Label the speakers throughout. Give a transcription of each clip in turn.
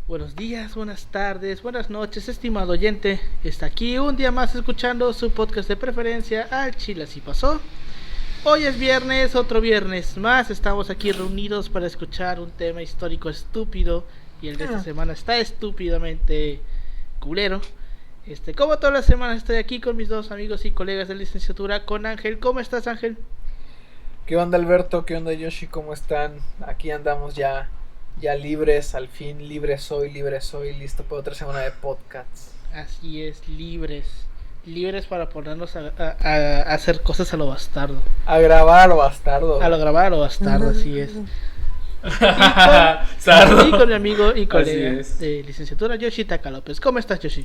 Speaker 1: Buenos días, buenas tardes, buenas noches, estimado oyente. Está aquí un día más escuchando su podcast de preferencia, Al Chile Así Pasó. Hoy es viernes, otro viernes más. Estamos aquí reunidos para escuchar un tema histórico estúpido. Y el de esta semana está estúpidamente culero. Como todas las semanas estoy aquí con mis dos amigos y colegas de licenciatura, con Ángel. ¿Cómo estás, Ángel?
Speaker 2: ¿Qué onda, Alberto? ¿Qué onda, Yoshi? ¿Cómo están? Aquí andamos ya libres, al fin, libre soy, listo para otra semana de podcasts.
Speaker 1: Así es, libres para ponernos a hacer cosas a lo bastardo.
Speaker 2: A grabar a lo bastardo.
Speaker 1: A lo grabar a lo bastardo, así es. Y con mi amigo y colega de licenciatura, Yoshi Taka López. ¿Cómo estás, Yoshi?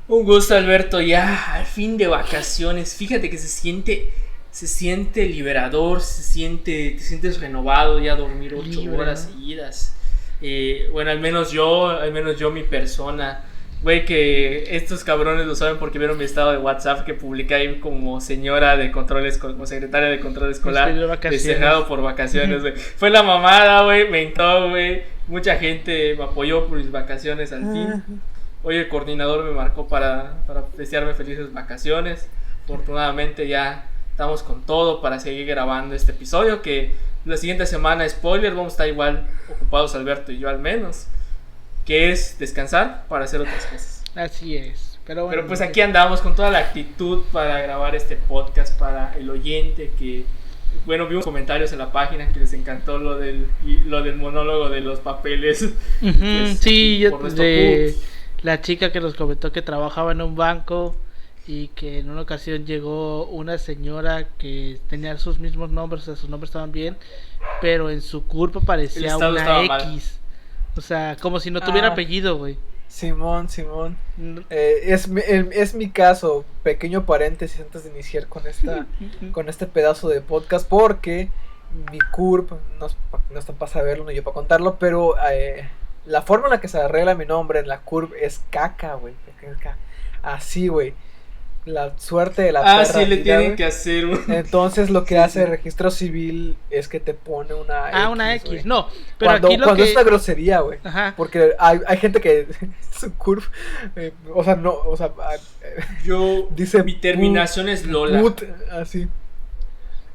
Speaker 3: Un gusto, Alberto, ya al fin de vacaciones. Fíjate que se siente liberador, te sientes renovado ya dormir 8 horas seguidas. Bueno, al menos yo, mi persona. Güey, que estos cabrones lo saben porque vieron mi estado de WhatsApp que publiqué ahí como señora de controles, como secretaria de control escolar, desterrado por vacaciones, güey. Fue la mamada, güey, me encantó, güey. Mucha gente me apoyó por mis vacaciones al fin. Hoy el coordinador me marcó para desearme felices vacaciones. Afortunadamente ya estamos con todo para seguir grabando este episodio, que la siguiente semana, spoiler, vamos a estar igual ocupados Alberto y yo al menos, que es descansar para hacer otras cosas.
Speaker 1: Así es. Pero
Speaker 3: pues aquí andamos con toda la actitud para grabar este podcast para el oyente que... Bueno, vimos comentarios en la página que les encantó lo del monólogo de los papeles.
Speaker 1: Sí, yo la chica que nos comentó que trabajaba en un banco y que en una ocasión llegó una señora que tenía sus mismos nombres, o sea, sus nombres estaban bien, pero en su CURP aparecía una X. Mal. O sea, como si no tuviera apellido, güey.
Speaker 2: Simón. Es mi caso, pequeño paréntesis antes de iniciar con este pedazo de podcast, porque mi CURP, no está para saberlo ni yo para contarlo, pero la forma en la que se arregla mi nombre en la CURP es caca, güey. Así, güey. La suerte de la perra.
Speaker 3: Sí, le tienen que hacer
Speaker 2: Entonces lo que hace el registro civil es que te pone una X.
Speaker 1: Una X,
Speaker 2: wey.
Speaker 1: No, pero
Speaker 2: cuando,
Speaker 1: aquí
Speaker 2: cuando es una grosería, güey. Porque hay gente que su curve,
Speaker 3: yo
Speaker 2: dice
Speaker 3: mi terminación es Lola.
Speaker 2: Put, así.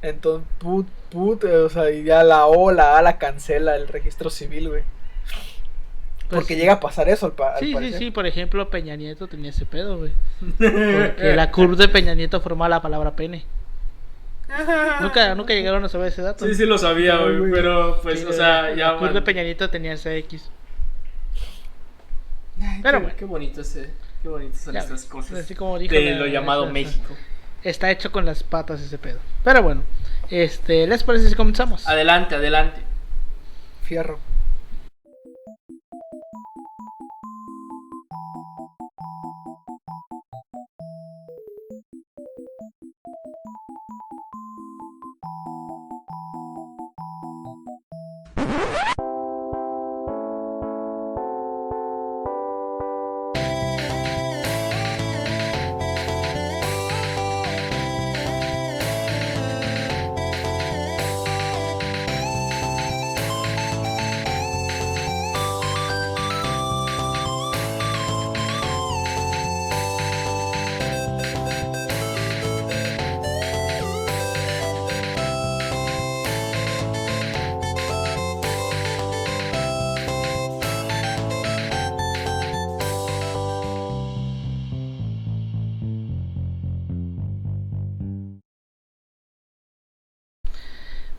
Speaker 2: Entonces, put, o sea, y ya la O, la A la cancela el registro civil, güey. Porque llega a pasar eso al parecer.
Speaker 1: Sí, por ejemplo, Peña Nieto tenía ese pedo, güey. Porque la curva de Peña Nieto formaba la palabra pene. Nunca llegaron a saber ese dato.
Speaker 3: Sí lo sabía, güey, pero pues, o sea, ya...
Speaker 1: La curva de Peña Nieto tenía ese X.
Speaker 3: Pero bueno. Qué bonito son estas cosas
Speaker 1: así como dijo
Speaker 3: de lo llamado México.
Speaker 1: Está hecho con las patas ese pedo. Pero bueno, ¿les parece si comenzamos?
Speaker 3: Adelante.
Speaker 2: Fierro.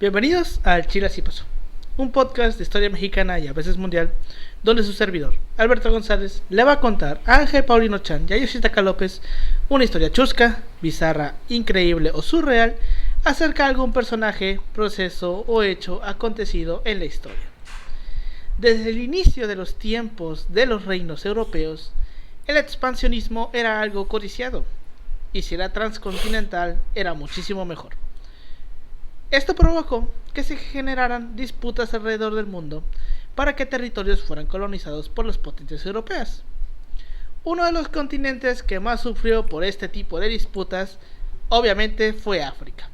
Speaker 1: Bienvenidos al Chile Así Pasó, un podcast de historia mexicana y a veces mundial, donde su servidor, Alberto González, le va a contar a Ángel Paulino Chan y a Yoshi Taka López una historia chusca, bizarra, increíble o surreal acerca de algún personaje, proceso o hecho acontecido en la historia. Desde el inicio de los tiempos de los reinos europeos, el expansionismo era algo codiciado, y si era transcontinental era muchísimo mejor. Esto provocó que se generaran disputas alrededor del mundo para que territorios fueran colonizados por las potencias europeas. Uno de los continentes que más sufrió por este tipo de disputas, obviamente, fue África.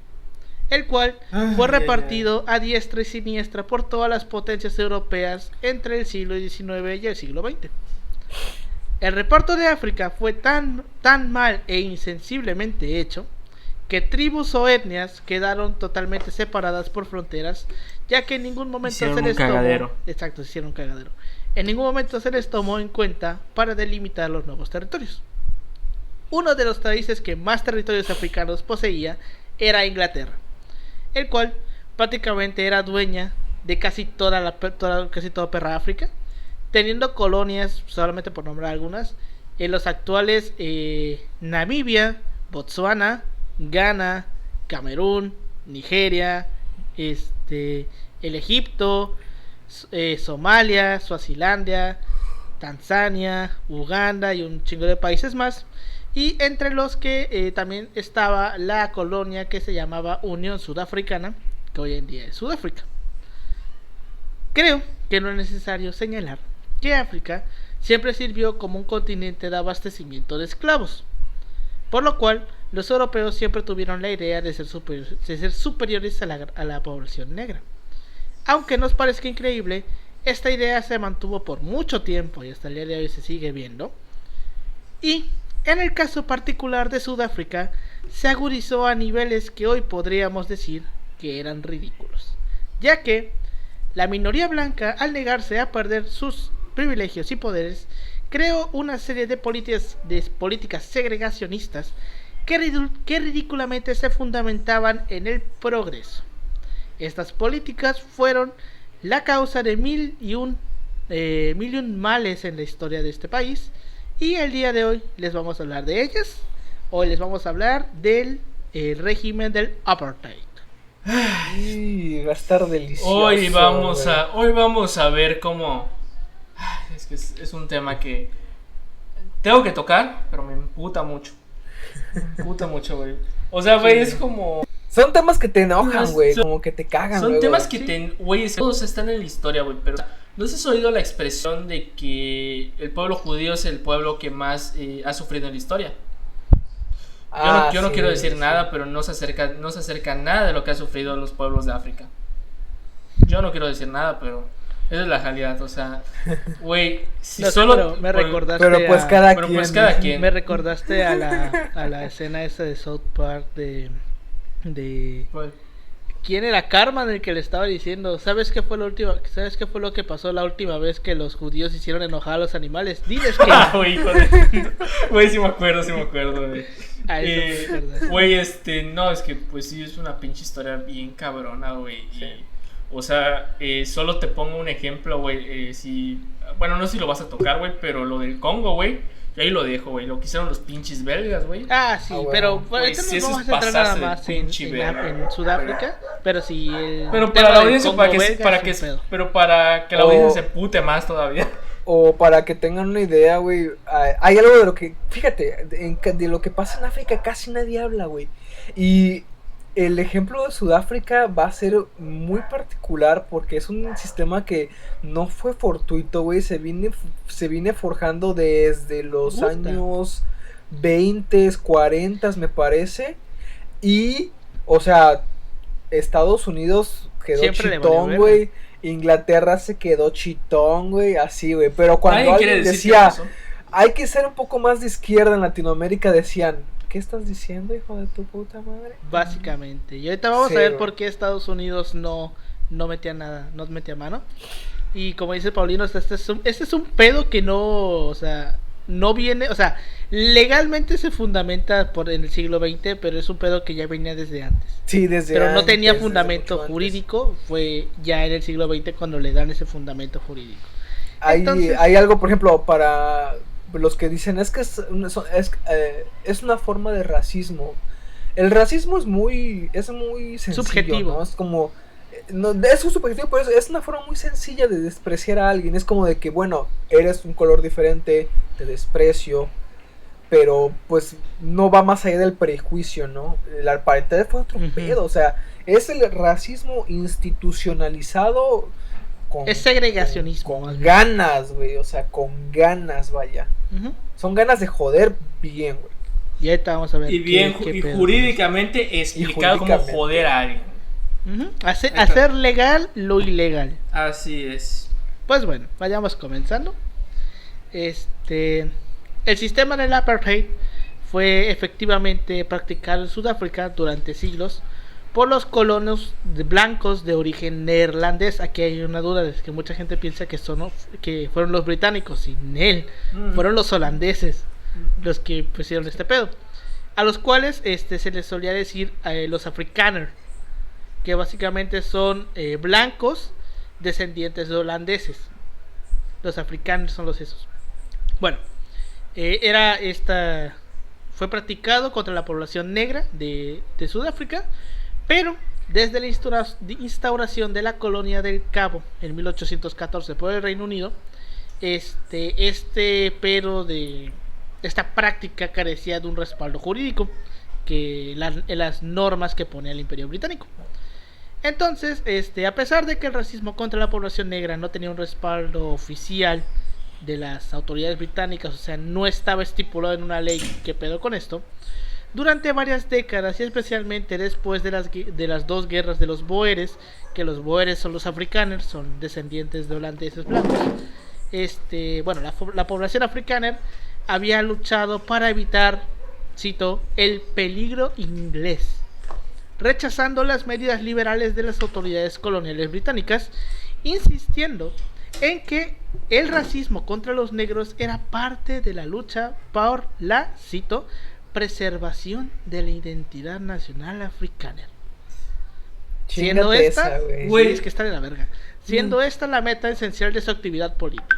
Speaker 1: el cual fue repartido a diestra y siniestra por todas las potencias europeas entre el siglo XIX y el siglo XX. El reparto de África fue tan mal e insensiblemente hecho que tribus o etnias quedaron totalmente separadas por fronteras, ya que en ningún momento se les tomó... Exacto, se hicieron un cagadero. En ningún momento se les tomó en cuenta para delimitar los nuevos territorios. Uno de los países que más territorios africanos poseía era Inglaterra, el cual prácticamente era dueña de casi toda perra África, teniendo colonias, solamente por nombrar algunas, en los actuales Namibia, Botsuana, Ghana, Camerún, Nigeria, el Egipto, Somalia, Suazilandia, Tanzania, Uganda y un chingo de países más. Y entre los que también estaba la colonia que se llamaba Unión Sudafricana, que hoy en día es Sudáfrica. Creo que no es necesario señalar que África siempre sirvió como un continente de abastecimiento de esclavos, por lo cual los europeos siempre tuvieron la idea de ser superiores a la población negra. Aunque nos parezca increíble, esta idea se mantuvo por mucho tiempo y hasta el día de hoy se sigue viendo. Y en el caso particular de Sudáfrica, se agudizó a niveles que hoy podríamos decir que eran ridículos, ya que la minoría blanca, al negarse a perder sus privilegios y poderes, creó una serie de políticas segregacionistas que ridículamente se fundamentaban en el progreso. Estas políticas fueron la causa de mil y un males en la historia de este país, y el día de hoy les vamos a hablar de ellas. Hoy les vamos a hablar del régimen del apartheid.
Speaker 2: Va a estar delicioso.
Speaker 3: Hoy vamos a ver cómo... Es que es un tema que tengo que tocar, pero me emputa mucho. Güey. O sea, güey, es como...
Speaker 2: Son temas que te enojan, güey, como que te cagan.
Speaker 3: Son temas que güey, todos están en la historia, güey, pero... ¿No has oído la expresión de que el pueblo judío es el pueblo que más ha sufrido en la historia? Yo no quiero decir nada, pero no se acerca nada de lo que ha sufrido los pueblos de África. Yo no quiero decir nada, pero esa es la realidad, o sea, güey, si no, solo...
Speaker 1: Pero me recordaste
Speaker 2: pero pues cada quien.
Speaker 1: Me recordaste a la escena esa de South Park de
Speaker 3: ¿Cuál?
Speaker 1: ¿Quién era Cartman el que le estaba diciendo? ¿Sabes qué fue lo que pasó la última vez que los judíos hicieron enojar a los animales? Diles que
Speaker 3: güey, sí me acuerdo, güey. Güey, no, es que pues sí es una pinche historia bien cabrona, güey. Sí. O sea, solo te pongo un ejemplo, güey, bueno, no sé si lo vas a tocar, güey, pero lo del Congo, güey. Y ahí lo dejo, güey. Lo que hicieron los pinches belgas, güey.
Speaker 1: Ah, sí, bueno. Pero
Speaker 3: wey,
Speaker 1: ahorita
Speaker 3: si
Speaker 1: nos vamos a centrar nada más en
Speaker 2: Sudáfrica.
Speaker 1: Pero si
Speaker 3: pero para la audiencia, para que la audiencia se pute más todavía.
Speaker 2: O para que tengan una idea, güey. Hay algo de lo que, fíjate, de lo que pasa en África casi nadie habla, güey. Y el ejemplo de Sudáfrica va a ser muy particular porque es un sistema que no fue fortuito, güey. Se viene forjando desde los años 20, 40, me parece. Y, o sea, Estados Unidos quedó siempre chitón, güey. Inglaterra se quedó chitón, güey. Así, güey. Pero cuando alguien decía, hay que ser un poco más de izquierda en Latinoamérica, decían... ¿Qué estás diciendo, hijo de tu puta madre?
Speaker 1: Básicamente. Y ahorita vamos a ver por qué Estados Unidos no metía nada, no metía mano. Y como dice Paulino, este es un pedo que no, o sea, no viene, o sea, legalmente se fundamenta en el siglo XX, pero es un pedo que ya venía desde antes.
Speaker 2: Sí, desde
Speaker 1: pero
Speaker 2: antes.
Speaker 1: No tenía fundamento jurídico, fue ya en el siglo XX cuando le dan ese fundamento jurídico.
Speaker 2: Hay algo, por ejemplo, para... Los que dicen es que es una forma de racismo. El racismo es muy sencillo,
Speaker 1: subjetivo,
Speaker 2: ¿no? Es como es un subjetivo, pero es una forma muy sencilla de despreciar a alguien. Es como de que, bueno, eres un color diferente, te desprecio, pero pues no va más allá del prejuicio, ¿no? El apartheid fue otro pedo, o sea, es el racismo institucionalizado.
Speaker 1: Es segregacionismo.
Speaker 2: Con ganas, güey, o sea, con ganas, vaya. Son ganas de joder bien, güey.
Speaker 1: Y ahorita vamos a ver.
Speaker 3: Y bien, y jurídicamente explicado cómo joder a alguien.
Speaker 1: Hacer legal lo ilegal.
Speaker 3: Así es.
Speaker 1: Pues bueno, vayamos comenzando. El sistema del apartheid fue efectivamente practicado en Sudáfrica durante siglos por los colonos blancos de origen neerlandés. Aquí hay una duda, es que mucha gente piensa que fueron los británicos, y fueron los holandeses los que pusieron este pedo, a los cuales se les solía decir los afrikaners, que básicamente son blancos descendientes de holandeses. Los afrikaners son los esos. Bueno, fue practicado contra la población negra de Sudáfrica, pero desde la instauración de la colonia del Cabo en 1814 por el Reino Unido, esta práctica carecía de un respaldo jurídico en las normas que pone el Imperio Británico. Entonces, a pesar de que el racismo contra la población negra no tenía un respaldo oficial de las autoridades británicas, o sea, no estaba estipulado en una ley, ¿qué pedo con esto? Durante varias décadas, y especialmente después de las dos guerras de los boeres, que los boeres son los afrikaners, son descendientes de holandeses blancos, la población afrikaner había luchado para evitar, cito, el peligro inglés, rechazando las medidas liberales de las autoridades coloniales británicas, insistiendo en que el racismo contra los negros era parte de la lucha por la, cito, preservación de la identidad nacional africana. Siendo esta, es que está de la verga. Siendo esta la meta esencial de su actividad política.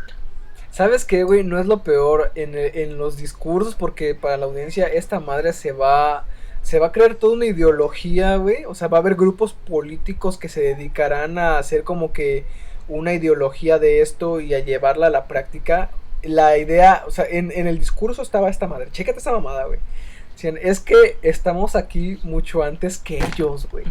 Speaker 2: ¿Sabes qué, güey? No es lo peor en los discursos, porque para la audiencia esta madre se va a crear toda una ideología, güey. O sea, va a haber grupos políticos que se dedicarán a hacer como que una ideología de esto y a llevarla a la práctica. La idea, o sea, en el discurso estaba esta madre. Chécate esa mamada, güey. Es que estamos aquí mucho antes que ellos, güey.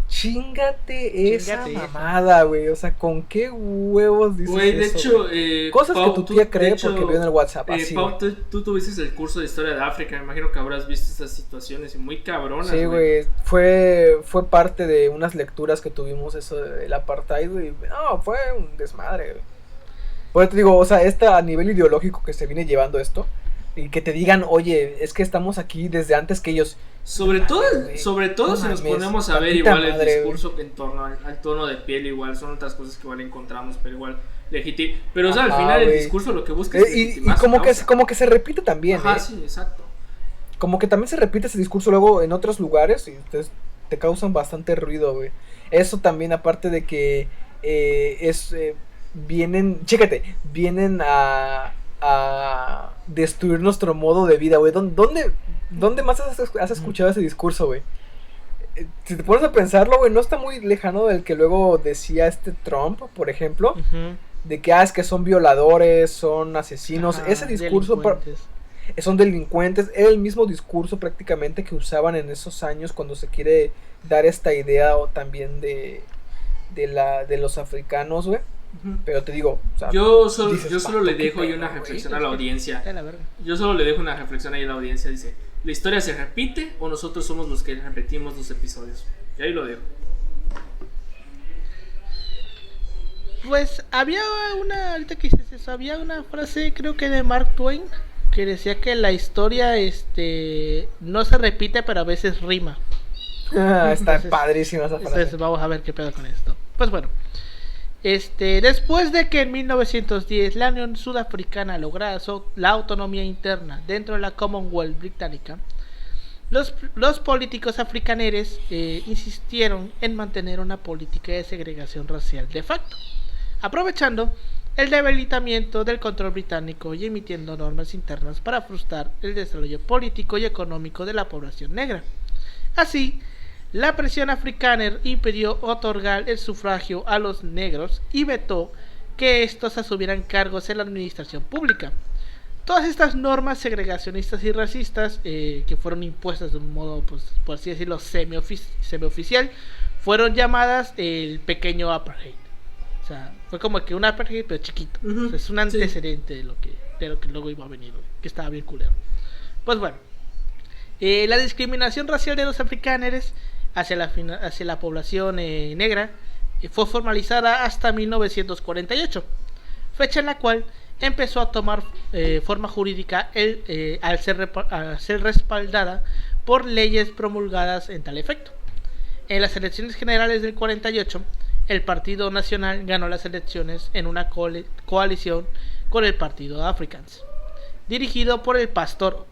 Speaker 2: Chíngate esa mamada, güey. O sea, ¿con qué huevos dices
Speaker 3: güey, de
Speaker 2: eso?
Speaker 3: Hecho,
Speaker 2: cosas Pau, que tu tía cree porque vio en el WhatsApp.
Speaker 3: Así, Pau, tú tuviste el curso de historia de África. Me imagino que habrás visto estas situaciones muy cabronas.
Speaker 2: Sí, güey. Fue parte de unas lecturas que tuvimos, eso del apartheid, güey. No, fue un desmadre, güey. Por eso te digo, o sea, a nivel ideológico que se viene llevando esto. Y que te digan, oye, es que estamos aquí desde antes que ellos.
Speaker 3: Sobre todo si nos ponemos a ver igual el discurso en torno al tono de piel, igual son otras cosas que igual encontramos, pero igual legítimo. Pero o sea, al final el discurso lo que busca es
Speaker 2: y como que se repite también.
Speaker 3: Ajá, sí, exacto.
Speaker 2: Como que también se repite ese discurso luego en otros lugares y te causan bastante ruido, güey. Eso también, aparte de que vienen a destruir nuestro modo de vida, güey. ¿Dónde más has escuchado ese discurso, güey? Si te pones a pensarlo, güey, no está muy lejano del que luego decía Trump, por ejemplo, de que es que son violadores, son asesinos. Ese discurso son delincuentes. Era el mismo discurso prácticamente que usaban en esos años cuando se quiere dar esta idea también de los africanos, güey. Pero te digo, o sea,
Speaker 3: yo solo le dejo ahí una reflexión a la audiencia. Yo solo le dejo una reflexión ahí a la audiencia. Dice, ¿la historia se repite o nosotros somos los que repetimos los episodios? Y ahí lo dejo.
Speaker 1: Pues ahorita que dices eso, había una frase, creo que de Mark Twain, que decía que la historia no se repite, pero a veces rima.
Speaker 2: Está padrísima esa frase.
Speaker 1: Entonces vamos a ver qué pedo con esto. Pues bueno, después de que en 1910 la Unión Sudafricana lograra la autonomía interna dentro de la Commonwealth británica, los políticos afrikaneres insistieron en mantener una política de segregación racial de facto, aprovechando el debilitamiento del control británico y emitiendo normas internas para frustrar el desarrollo político y económico de la población negra. Así, la presión afrikaner impidió otorgar el sufragio a los negros y vetó que estos asumieran cargos en la administración pública. Todas estas normas segregacionistas y racistas que fueron impuestas de un modo, pues, por así decirlo, semioficial, fueron llamadas el pequeño apartheid. O sea, fue como que un apartheid pero chiquito. O sea, es un antecedente de lo que luego iba a venir, que estaba bien culero. Pues bueno, La discriminación racial de los afrikáneres hacia la población negra fue formalizada hasta 1948, fecha en la cual empezó a tomar forma jurídica al ser respaldada por leyes promulgadas en tal efecto. En las elecciones generales del 48, el Partido Nacional ganó las elecciones en una coalición con el Partido Afrikaans, dirigido por el pastor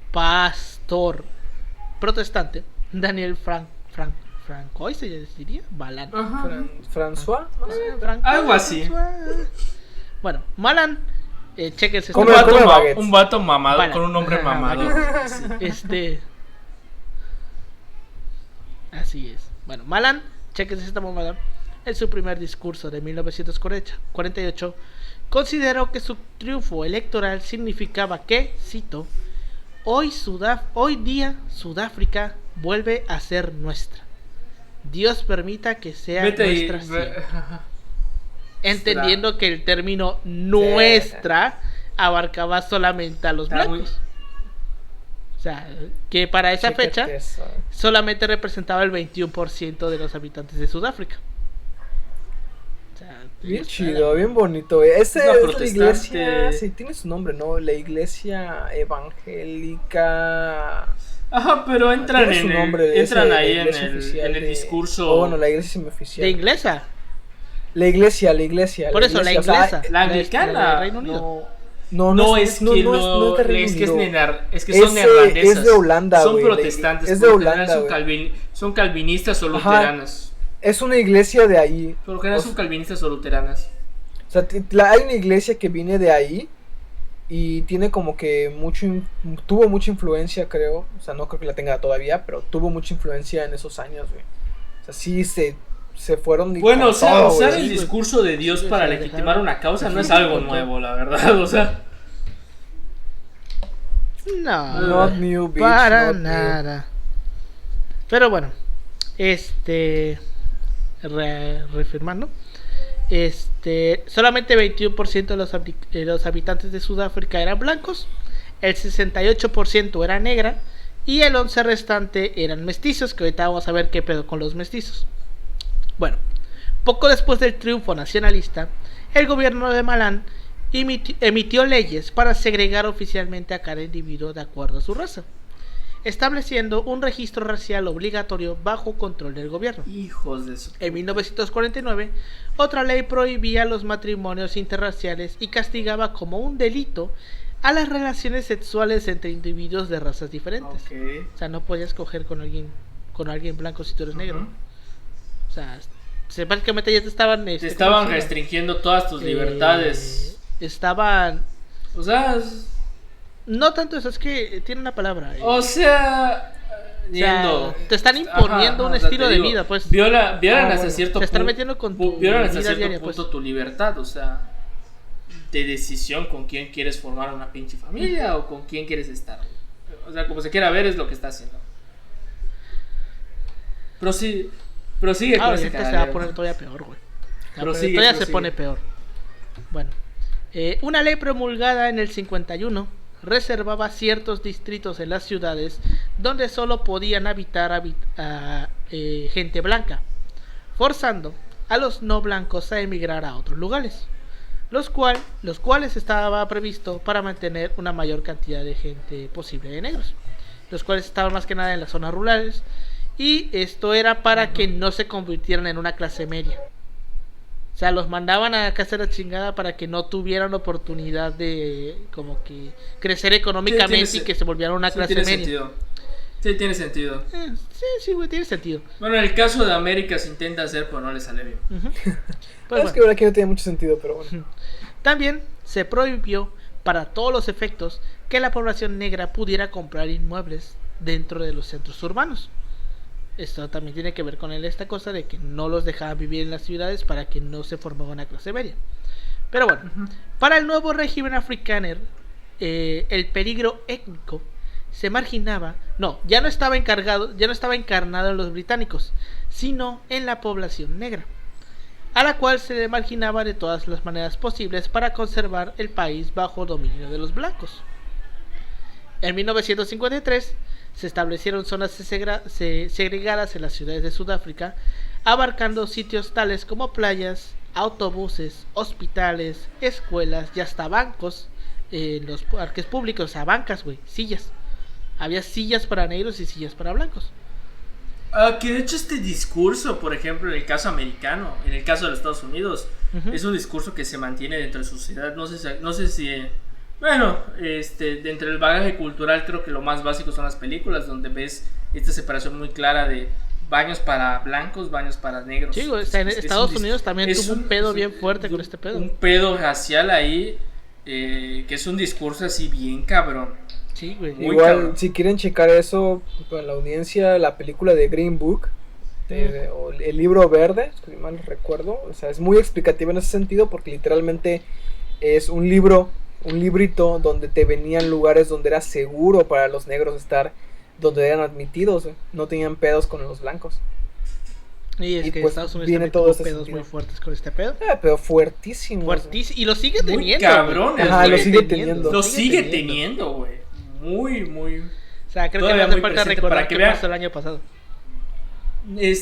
Speaker 1: protestante Daniel Francois, se diría, Malan.
Speaker 2: François,
Speaker 3: algo así.
Speaker 1: Bueno, Malan, chequense.
Speaker 3: Un vato mamado, Malan, con un nombre mamado.
Speaker 1: Así es. Bueno, Malan, chequense esta mamada. En su primer discurso de 1948, consideró que su triunfo electoral significaba que, cito, hoy día Sudáfrica vuelve a ser nuestra. Dios permita que sea nuestra siempre. Entendiendo que el término nuestra abarcaba solamente a los blancos. O sea, que para esa fecha solamente representaba el 21% de los habitantes de Sudáfrica. O sea,
Speaker 2: bien chido, bien bonito. Esa es la iglesia, sí, tiene su nombre, ¿no? La iglesia evangélica.
Speaker 3: Ajá, pero entran ahí en el discurso.
Speaker 2: Bueno, la iglesia semioficial.
Speaker 1: ¿De inglesa?
Speaker 2: La iglesia.
Speaker 1: Por eso, la inglesa.
Speaker 3: O sea, la anglicana.
Speaker 1: Reino Unido.
Speaker 2: No,
Speaker 3: es que son neerlandesas.
Speaker 2: Es de Holanda,
Speaker 3: son
Speaker 2: güey.
Speaker 3: protestantes.
Speaker 2: Es de Holanda,
Speaker 3: son calvinistas o luteranas.
Speaker 2: Es una iglesia de ahí.
Speaker 3: Por lo general son calvinistas o luteranas.
Speaker 2: O sea, hay una iglesia que viene de ahí y tiene como que tuvo mucha influencia, creo. O sea, no creo que la tenga todavía, pero tuvo mucha influencia en esos años, güey. O sea, sí se fueron.
Speaker 3: Bueno, usar el discurso de Dios para legitimar una causa no es algo nuevo, la verdad, o sea.
Speaker 1: No,
Speaker 2: not new, bitch,
Speaker 1: para
Speaker 2: not
Speaker 1: nada.
Speaker 2: New.
Speaker 1: Pero bueno, reafirmando, solamente 21% de los habitantes de Sudáfrica eran blancos, el 68% era negra y el 11% restante eran mestizos, que ahorita vamos a ver qué pedo con los mestizos. Bueno, poco después del triunfo nacionalista, el gobierno de Malan emitió leyes para segregar oficialmente a cada individuo de acuerdo a su raza, estableciendo un registro racial obligatorio bajo control del gobierno.
Speaker 3: Hijos de su...
Speaker 1: En 1949, otra ley prohibía los matrimonios interraciales y castigaba como un delito a las relaciones sexuales entre individuos de razas diferentes.
Speaker 3: Okay.
Speaker 1: O sea, no podías coger con alguien blanco si tú eres negro. O sea, básicamente ya te estaban
Speaker 3: restringiendo todas tus libertades.
Speaker 1: O sea, no tanto eso, es que tiene una palabra.
Speaker 3: O sea,
Speaker 1: te están imponiendo un estilo de vida, pues.
Speaker 3: Violan hasta cierto punto.
Speaker 1: Te están metiendo con tu
Speaker 3: violan hasta cierto
Speaker 1: diaria,
Speaker 3: punto
Speaker 1: pues.
Speaker 3: Tu libertad, o sea, de decisión con quién quieres formar una pinche familia o con quién quieres estar. O sea, como se quiera ver es lo que está haciendo. Prosigue con ese
Speaker 1: se va a poner todavía peor, güey. Todavía se pone peor. Bueno, una ley promulgada en el 51 reservaba ciertos distritos en las ciudades donde solo podían habitar gente blanca, forzando a los no blancos a emigrar a otros lugares, los cuales estaba previsto para mantener una mayor cantidad de gente posible de negros, los cuales estaban más que nada en las zonas rurales. Y esto era para que no se convirtieran en una clase media. O sea, los mandaban a casa de la chingada para que no tuvieran oportunidad de como que crecer económicamente y que se volvieran una clase media.
Speaker 3: Sentido. Sí, tiene sentido.
Speaker 1: Sí, güey, tiene sentido.
Speaker 3: Bueno, en el caso de América se intenta hacer, pero no le sale bien.
Speaker 2: Pues es que ahora aquí no tiene mucho sentido, pero bueno.
Speaker 1: También se prohibió para todos los efectos que la población negra pudiera comprar inmuebles dentro de los centros urbanos. Esto también tiene que ver con esta cosa de que no los dejaban vivir en las ciudades para que no se formara una clase media. Pero bueno, para el nuevo régimen afrikáner, el peligro étnico se marginaba, ya no estaba encarnado en los británicos, sino en la población negra, a la cual se le marginaba de todas las maneras posibles para conservar el país bajo dominio de los blancos. En 1953 Se establecieron zonas segregadas en las ciudades de Sudáfrica, abarcando sitios tales como playas, autobuses, hospitales, escuelas y hasta bancos en los parques públicos. O sea, bancas, güey, sillas. Había sillas para negros y sillas para blancos.
Speaker 3: Que de hecho este discurso, por ejemplo, en el caso americano, en el caso de los Estados Unidos, es un discurso que se mantiene dentro de su sociedad. No sé si bueno, dentro del bagaje cultural creo que lo más básico son las películas, donde ves esta separación muy clara de baños para blancos, baños para negros.
Speaker 1: Sí, güey, en Estados Unidos también tuvo un pedo bien fuerte con este pedo.
Speaker 3: Un pedo racial ahí, que es un discurso así bien cabrón.
Speaker 1: Sí, güey.
Speaker 2: Igual,
Speaker 3: cabrón.
Speaker 2: si quieren checar eso, para la audiencia, la película de Green Book, o el libro verde, si mal recuerdo, o sea, es muy explicativa en ese sentido, porque literalmente es un librito donde te venían lugares donde era seguro para los negros estar, donde eran admitidos, no tenían pedos con los blancos.
Speaker 1: Y es que
Speaker 2: pues
Speaker 1: Estados Unidos
Speaker 2: viene
Speaker 1: también
Speaker 2: todo
Speaker 1: tuvo
Speaker 2: ese
Speaker 1: pedos
Speaker 2: sentido
Speaker 1: muy fuertes con este pedo.
Speaker 2: Pero fuertísimo.
Speaker 1: Fuertísimo. Y lo sigue
Speaker 3: Muy
Speaker 1: teniendo.
Speaker 3: cabrones,
Speaker 2: Ajá,
Speaker 3: güey.
Speaker 2: lo sigue teniendo.
Speaker 3: Lo sigue teniendo, güey. Muy.
Speaker 1: O sea, creo
Speaker 3: Todavía
Speaker 1: que me hace
Speaker 3: muy
Speaker 1: falta
Speaker 3: presente
Speaker 1: recordar
Speaker 3: para que
Speaker 1: qué
Speaker 3: vean.
Speaker 1: pasó el año pasado.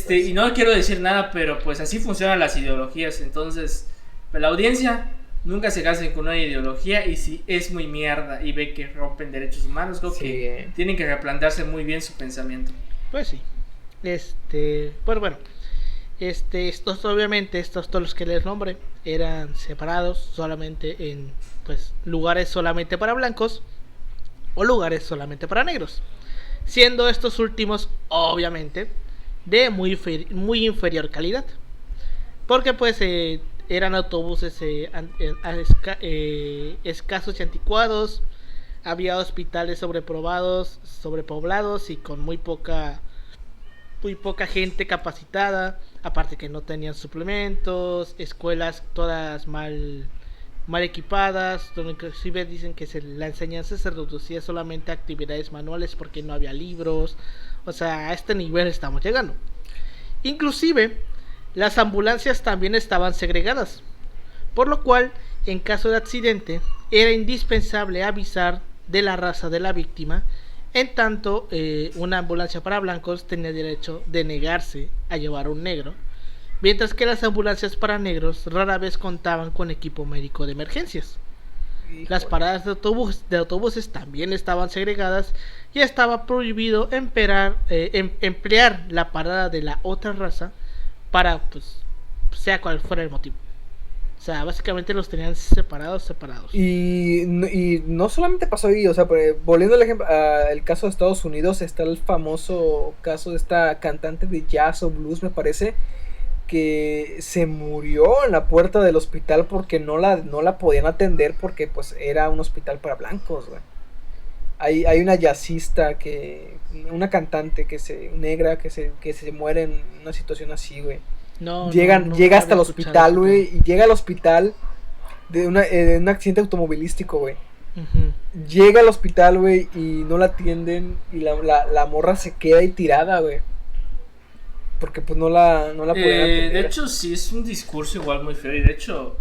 Speaker 3: Y no quiero decir nada, pero pues así funcionan las ideologías. Entonces, pues, la audiencia nunca se casen con una ideología, y si es muy mierda y ve que rompen derechos humanos, creo que tienen que replantearse muy bien su pensamiento.
Speaker 1: Pues sí. Pues bueno. Estos obviamente, todos los que les nombré, eran separados solamente en pues lugares solamente para blancos o lugares solamente para negros, siendo estos últimos obviamente de muy inferior calidad, porque pues eran autobuses escasos y anticuados, había hospitales sobrepoblados y con muy poca gente capacitada, aparte que no tenían suplementos, escuelas todas mal equipadas, donde inclusive dicen que la enseñanza se reducía solamente a actividades manuales porque no había libros. O sea, a este nivel estamos llegando. Inclusive las ambulancias también estaban segregadas, por lo cual en caso de accidente era indispensable avisar de la raza de la víctima. En tanto, una ambulancia para blancos tenía derecho de negarse a llevar a un negro, mientras que las ambulancias para negros rara vez contaban con equipo médico de emergencias. Las paradas de autobuses también estaban segregadas y estaba prohibido emplear la parada de la otra raza para, pues, sea cual fuera el motivo. O sea, básicamente los tenían separados.
Speaker 2: Y no solamente pasó ahí, o sea, volviendo al ejemplo, el caso de Estados Unidos, está el famoso caso de esta cantante de jazz o blues, me parece, que se murió en la puerta del hospital porque no la podían atender porque pues era un hospital para blancos, güey. Hay una jazzista, una cantante negra que se muere en una situación así, güey. Llega hasta el hospital, güey, y llega al hospital de un accidente automovilístico, güey. Uh-huh. Llega al hospital, güey, y no la atienden, y la morra se queda ahí tirada, güey. Porque pues no la podían atender.
Speaker 3: De hecho, sí, es un discurso igual muy feo, y de hecho,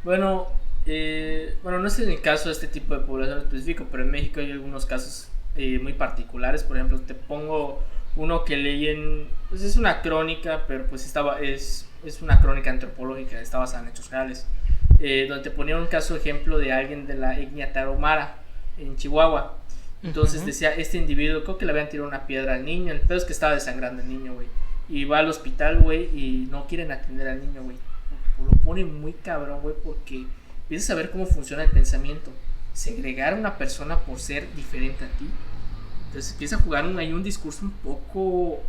Speaker 3: bueno, no es en el caso de este tipo de población específico, pero en México hay algunos casos muy particulares. Por ejemplo, te pongo uno que leí pues es una crónica, pero pues es una crónica antropológica, está basada en hechos reales, donde te ponía un caso ejemplo de alguien de la etnia tarahumara en Chihuahua. Entonces uh-huh. Decía, este individuo, creo que le habían tirado una piedra al niño, el pedo es que estaba desangrando el niño, güey, y va al hospital, güey, y no quieren atender al niño, güey. Lo pone muy cabrón, güey, porque empiezas a ver cómo funciona el pensamiento. Segregar a una persona por ser diferente a ti. Entonces empieza a jugar hay un discurso un poco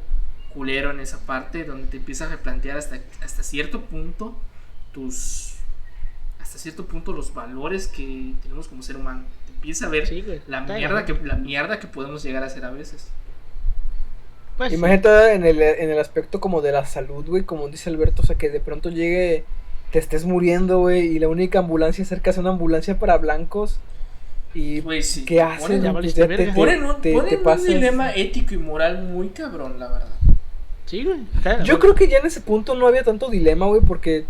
Speaker 3: culero en esa parte, donde te empiezas a replantear hasta cierto punto los valores que tenemos como ser humano. Te empieza a ver la mierda que podemos llegar a hacer a veces.
Speaker 2: Pues imagínate en el aspecto como de la salud, güey, como dice Alberto, o sea, que de pronto llegue, te estés muriendo, güey, y la única ambulancia cerca es una ambulancia para blancos. Y
Speaker 3: pues sí,
Speaker 2: ¿qué hacen?
Speaker 3: Ponen un dilema ético y moral muy cabrón, la verdad.
Speaker 1: Sí, güey.
Speaker 2: Yo creo que ya en ese punto no había tanto dilema, güey, porque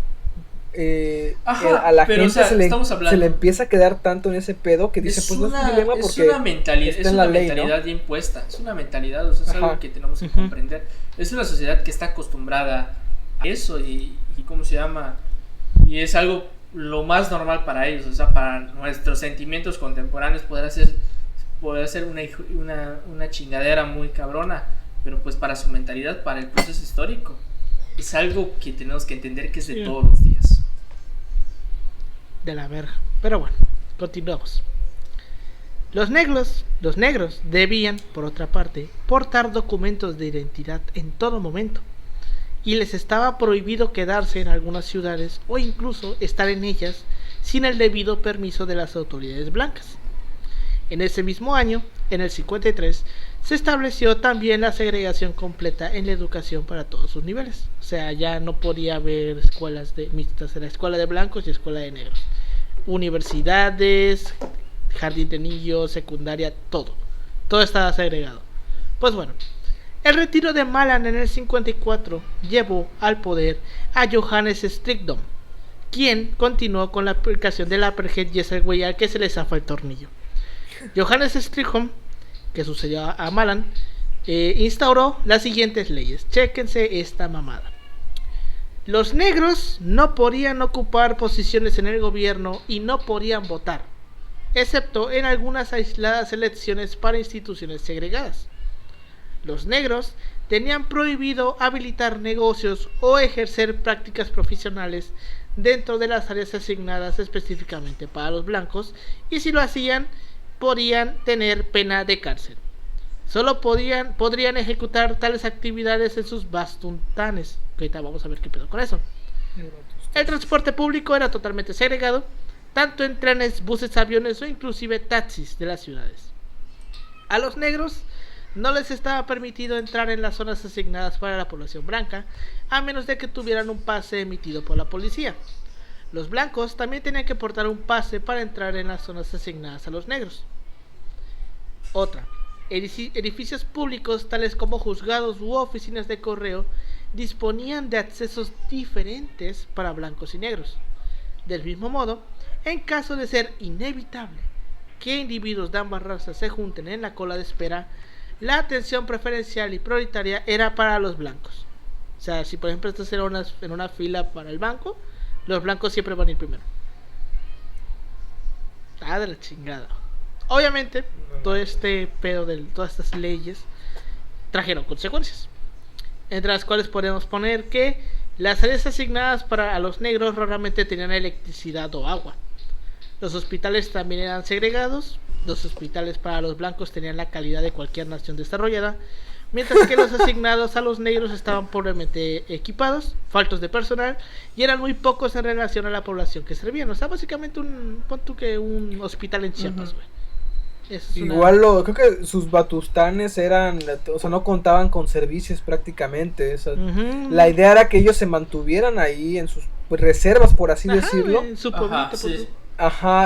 Speaker 3: Ajá,
Speaker 2: a la
Speaker 3: pero,
Speaker 2: gente
Speaker 3: o sea,
Speaker 2: se le empieza a quedar tanto en ese pedo que dice, pues no es un dilema porque
Speaker 3: es una mentalidad,
Speaker 2: está en la ley,
Speaker 3: mentalidad
Speaker 2: ¿no?
Speaker 3: ya impuesta, es una mentalidad, o sea, es
Speaker 2: Ajá.
Speaker 3: algo que tenemos que comprender. Es una sociedad que está acostumbrada a eso y ¿cómo se llama? Y es algo lo más normal para ellos, o sea, para nuestros sentimientos contemporáneos poder ser una chingadera muy cabrona, pero pues para su mentalidad, para el proceso histórico, es algo que tenemos que entender que es de todos los días.
Speaker 1: De la verga. Pero bueno, continuamos. Los negros debían, por otra parte, portar documentos de identidad en todo momento. Y les estaba prohibido quedarse en algunas ciudades o incluso estar en ellas sin el debido permiso de las autoridades blancas. En ese mismo año, en el 53, se estableció también la segregación completa en la educación para todos sus niveles. O sea, ya no podía haber escuelas mixtas, era escuela de blancos y escuela de negros. Universidades, jardín de niños, secundaria, todo estaba segregado. Pues bueno, el retiro de Malan en el 54 llevó al poder a Johannes Strickland, quien continuó con la aplicación de la apartheid y es el güey al que se le zafa el tornillo. Johannes Strickland, que sucedió a Malan, instauró las siguientes leyes. Chéquense esta mamada. Los negros no podían ocupar posiciones en el gobierno y no podían votar, excepto en algunas aisladas elecciones para instituciones segregadas. Los negros tenían prohibido habilitar negocios o ejercer prácticas profesionales dentro de las áreas asignadas específicamente para los blancos, y si lo hacían, podían tener pena de cárcel. Solo podrían ejecutar tales actividades en sus bastuntanes. Ahorita vamos a ver qué pedo con eso. El transporte público era totalmente segregado, tanto en trenes, buses, aviones o inclusive taxis de las ciudades. A los negros no les estaba permitido entrar en las zonas asignadas para la población blanca, a menos de que tuvieran un pase emitido por la policía. Los blancos también tenían que portar un pase para entrar en las zonas asignadas a los negros. Otra. Edificios públicos tales como juzgados u oficinas de correo disponían de accesos diferentes para blancos y negros. Del mismo modo, en caso de ser inevitable que individuos de ambas razas se junten en la cola de espera, la atención preferencial y prioritaria era para los blancos. O sea, si por ejemplo estás en una fila para el banco, los blancos siempre van a ir primero. Ah, de la chingada. Obviamente, todo este pedo de todas estas leyes trajeron consecuencias, entre las cuales podemos poner que las áreas asignadas para los negros raramente tenían electricidad o agua. Los hospitales también eran segregados. Los hospitales para los blancos tenían la calidad de cualquier nación desarrollada, mientras que los asignados a los negros estaban pobremente equipados, faltos de personal y eran muy pocos en relación a la población que servían. O sea, básicamente un hospital en Chiapas, güey.
Speaker 2: Igual creo que sus batustanes eran, o sea, no contaban con servicios prácticamente, o sea, la idea era que ellos se mantuvieran ahí en sus reservas, por así decirlo,
Speaker 1: en su pueblito,
Speaker 3: sí.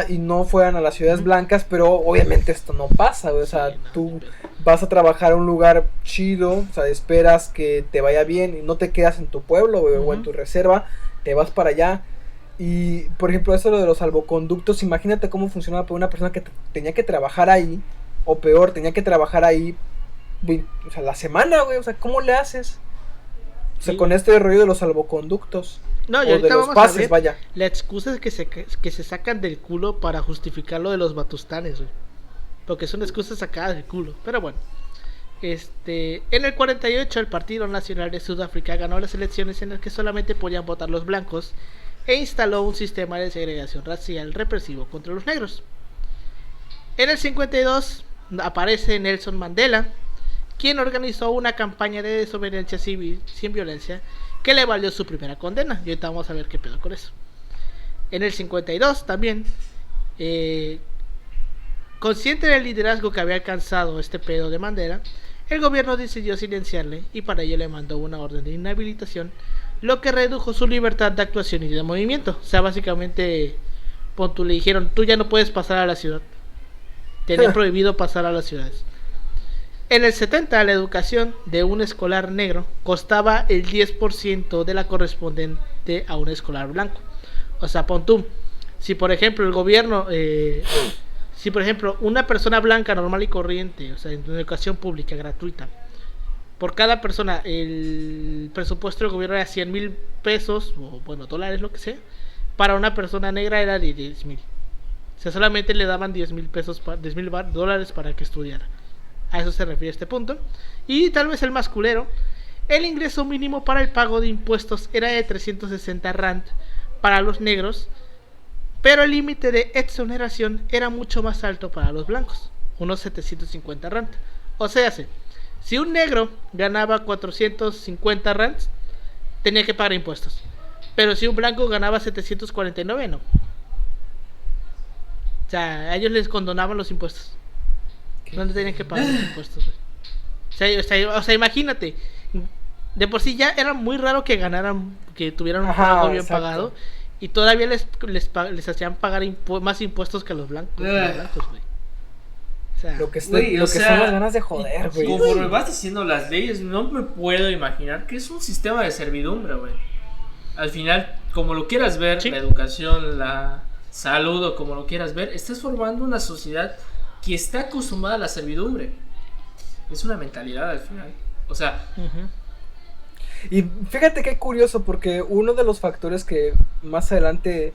Speaker 2: Y no fueran a las ciudades blancas, pero obviamente esto no pasa, o sea, tú vas a trabajar a un lugar chido, o sea, esperas que te vaya bien y no te quedas en tu pueblo, o en tu reserva, te vas para allá. Y, por ejemplo, eso de los salvoconductos, imagínate cómo funcionaba para una persona que tenía que trabajar ahí, o peor, tenía que trabajar ahí, o sea, la semana, güey, o sea, ¿cómo le haces? O sea, con este rollo de los salvoconductos,
Speaker 1: no,
Speaker 2: o de los pases, vaya.
Speaker 1: La excusa es que se sacan del culo para justificar lo de los batustanes, güey, porque son excusas sacadas del culo, pero bueno. En el 48 el Partido Nacional de Sudáfrica ganó las elecciones en las que solamente podían votar los blancos, e instaló un sistema de segregación racial represivo contra los negros. En el 52 aparece Nelson Mandela, quien organizó una campaña de desobediencia civil sin violencia que le valió su primera condena. Y ahorita vamos a ver qué pedo con eso. En el 52 también, consciente del liderazgo que había alcanzado este pedo de Mandela, el gobierno decidió silenciarle y para ello le mandó una orden de inhabilitación, lo que redujo su libertad de actuación y de movimiento. O sea, básicamente, le dijeron, tú ya no puedes pasar a la ciudad. Tenían prohibido pasar a las ciudades. En el 70, la educación de un escolar negro costaba el 10% de la correspondiente a un escolar blanco. O sea, pon tú, si por ejemplo el gobierno, si por ejemplo una persona blanca normal y corriente, o sea, en educación pública gratuita, por cada persona el presupuesto del gobierno era 100,000 pesos, o bueno, dólares, lo que sea, para una persona negra era de 10,000. O sea, solamente le daban 10,000 pesos, 10,000 dólares para que estudiara. A eso se refiere este punto. Y tal vez el más culero, el ingreso mínimo para el pago de impuestos era de 360 rand para los negros, pero el límite de exoneración era mucho más alto para los blancos, unos 750 rand. O sea, si un negro ganaba 450 rands, tenía que pagar impuestos. Pero si un blanco ganaba 749, no. O sea, a ellos les condonaban los impuestos. No tenían que pagar los impuestos, güey. O sea, imagínate. De por sí ya era muy raro que ganaran, que tuvieran un pago bien pagado. Y todavía les hacían pagar más impuestos que a los blancos, güey. O sea,
Speaker 2: lo que son las ganas de joder, güey.
Speaker 3: Conforme vas diciendo las leyes, no me puedo imaginar que es un sistema de servidumbre, güey. Al final, como lo quieras ver, ¿sí? La educación, la salud o como lo quieras ver, estás formando una sociedad que está acostumbrada a la servidumbre. Es una mentalidad al final. O sea...
Speaker 2: Y fíjate qué curioso, porque uno de los factores que más adelante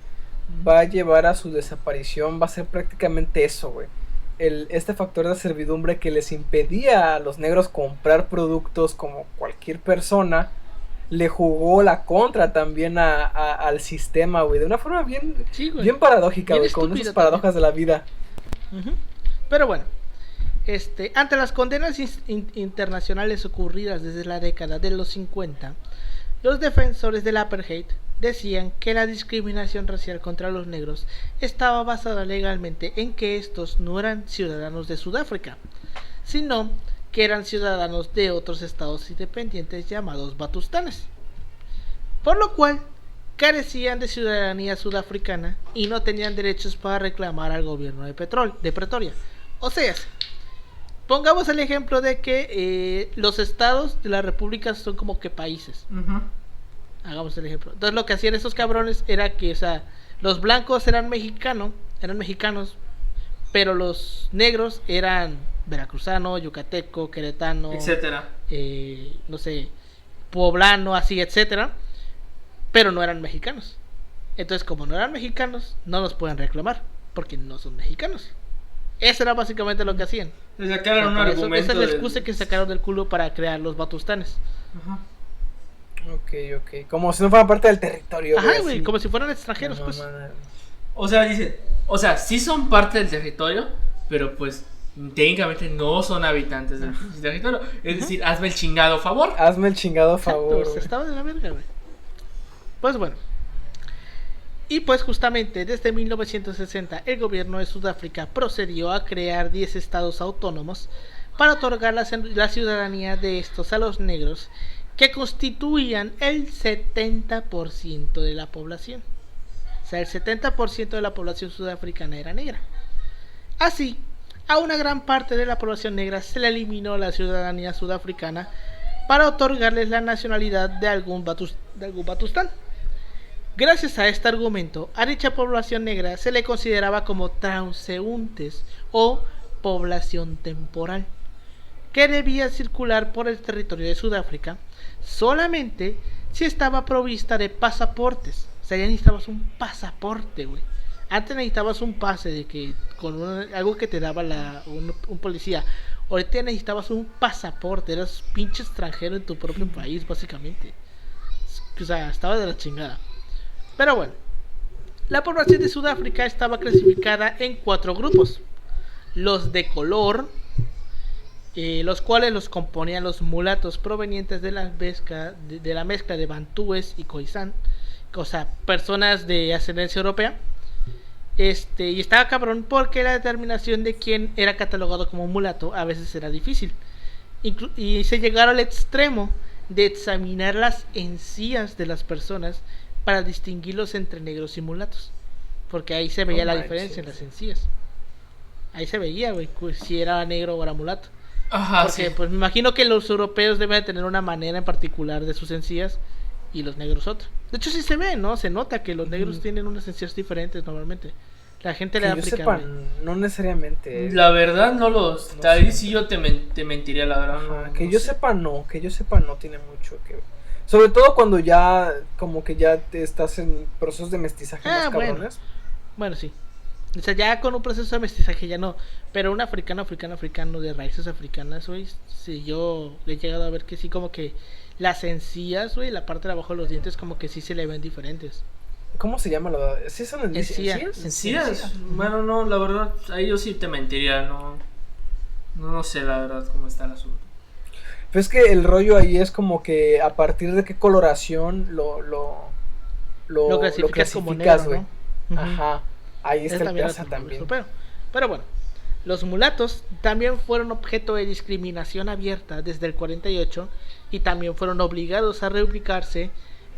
Speaker 2: va a llevar a su desaparición va a ser prácticamente eso, güey. Este factor de servidumbre que les impedía a los negros comprar productos como cualquier persona, le jugó la contra también al sistema, güey, de una forma bien paradójica, güey, con esas paradojas de la vida.
Speaker 1: Pero bueno, ante las condenas internacionales ocurridas desde la década de los 50, los defensores del apartheid decían que la discriminación racial contra los negros estaba basada legalmente en que estos no eran ciudadanos de Sudáfrica, sino que eran ciudadanos de otros estados independientes llamados batustanes, por lo cual carecían de ciudadanía sudafricana y no tenían derechos para reclamar al gobierno de Pretoria. O sea, pongamos el ejemplo de que los estados de la república son como que países. Hagamos el ejemplo. Entonces lo que hacían estos cabrones era que, o sea, los blancos eran mexicanos, pero los negros eran veracruzano, yucateco, queretano,
Speaker 3: etcétera.
Speaker 1: No sé, poblano, así, etcétera, pero no eran mexicanos. Entonces, como no eran mexicanos, no los pueden reclamar porque no son mexicanos. Eso era básicamente lo que hacían.
Speaker 3: Sacaron un argumento.
Speaker 1: Esa es la excusa que sacaron del culo para crear los batustanes.
Speaker 2: Ok. Como si no fueran parte del territorio.
Speaker 1: Ajá, güey, como si fueran extranjeros, pues.
Speaker 3: O sea, dicen, sí son parte del territorio, pero pues técnicamente no son habitantes del territorio. Es decir, hazme el chingado favor.
Speaker 1: Exacto, estaba de la verga, güey. Pues bueno. Y pues justamente desde 1960 el gobierno de Sudáfrica procedió a crear 10 estados autónomos para otorgar la ciudadanía de estos a los negros, que constituían el 70% de la población. O sea, el 70% de la población sudafricana era negra. Así, a una gran parte de la población negra se le eliminó la ciudadanía sudafricana para otorgarles la nacionalidad de algún batustán. Gracias a este argumento, a dicha población negra se le consideraba como transeúntes o población temporal, que debía circular por el territorio de Sudáfrica solamente si estaba provista de pasaportes. O sea, ya necesitabas un pasaporte, güey. Antes necesitabas un pase de que con algo que te daba un policía. Ahorita necesitabas un pasaporte. Eras pinche extranjero en tu propio país, básicamente. O sea, estaba de la chingada. Pero bueno, la población de Sudáfrica estaba clasificada en 4 grupos. Los de color, los cuales los componían los mulatos provenientes de la mezcla de bantúes y khoisan, o sea, personas de ascendencia europea. Y estaba cabrón porque la determinación de quién era catalogado como mulato a veces era difícil. Y se llegaron al extremo de examinar las encías de las personas para distinguirlos entre negros y mulatos, porque ahí se veía la diferencia en las encías. Ahí se veía, güey, si era negro o era mulato.
Speaker 3: Ajá,
Speaker 1: porque
Speaker 3: sí.
Speaker 1: Pues me imagino que los europeos deben de tener una manera en particular de sus encías y los negros otra. De hecho sí se ve, ¿no? Se nota que los negros tienen unas encías diferentes normalmente. La gente de
Speaker 2: Que yo
Speaker 1: África,
Speaker 2: sepa,
Speaker 1: güey.
Speaker 2: no necesariamente.
Speaker 3: La verdad no los...
Speaker 2: No
Speaker 3: ahí
Speaker 2: sé.
Speaker 3: sí yo te mentiría, la verdad.
Speaker 2: Ajá,
Speaker 3: No,
Speaker 2: que
Speaker 3: no
Speaker 2: yo
Speaker 3: sé.
Speaker 2: sepa no tiene mucho que ver. Sobre todo cuando ya, como que ya te estás en procesos de mestizaje más
Speaker 1: Bueno.
Speaker 2: cabrones.
Speaker 1: Bueno, sí. O sea, ya con un proceso de mestizaje ya no. Pero un africano de raíces africanas, güey. Sí, yo le he llegado a ver que sí, como que las encías, güey, la parte de abajo de los dientes, como que sí se le ven diferentes.
Speaker 2: ¿Cómo se llama la? ¿Sí son
Speaker 1: Encía.
Speaker 3: Encías. Bueno, no, la verdad, ahí yo sí te mentiría, no sé la verdad cómo está el asunto.
Speaker 2: Pues es que el rollo ahí es como que a partir de qué coloración
Speaker 1: Lo clasificas como
Speaker 2: clasificas,
Speaker 1: negro,
Speaker 2: güey.
Speaker 1: ¿no?
Speaker 2: Ajá. Ahí
Speaker 1: Es
Speaker 2: está el
Speaker 1: también
Speaker 2: pedazo
Speaker 1: otro
Speaker 2: también.
Speaker 1: pero bueno, los mulatos también fueron objeto de discriminación abierta desde el 48 y también fueron obligados a reubicarse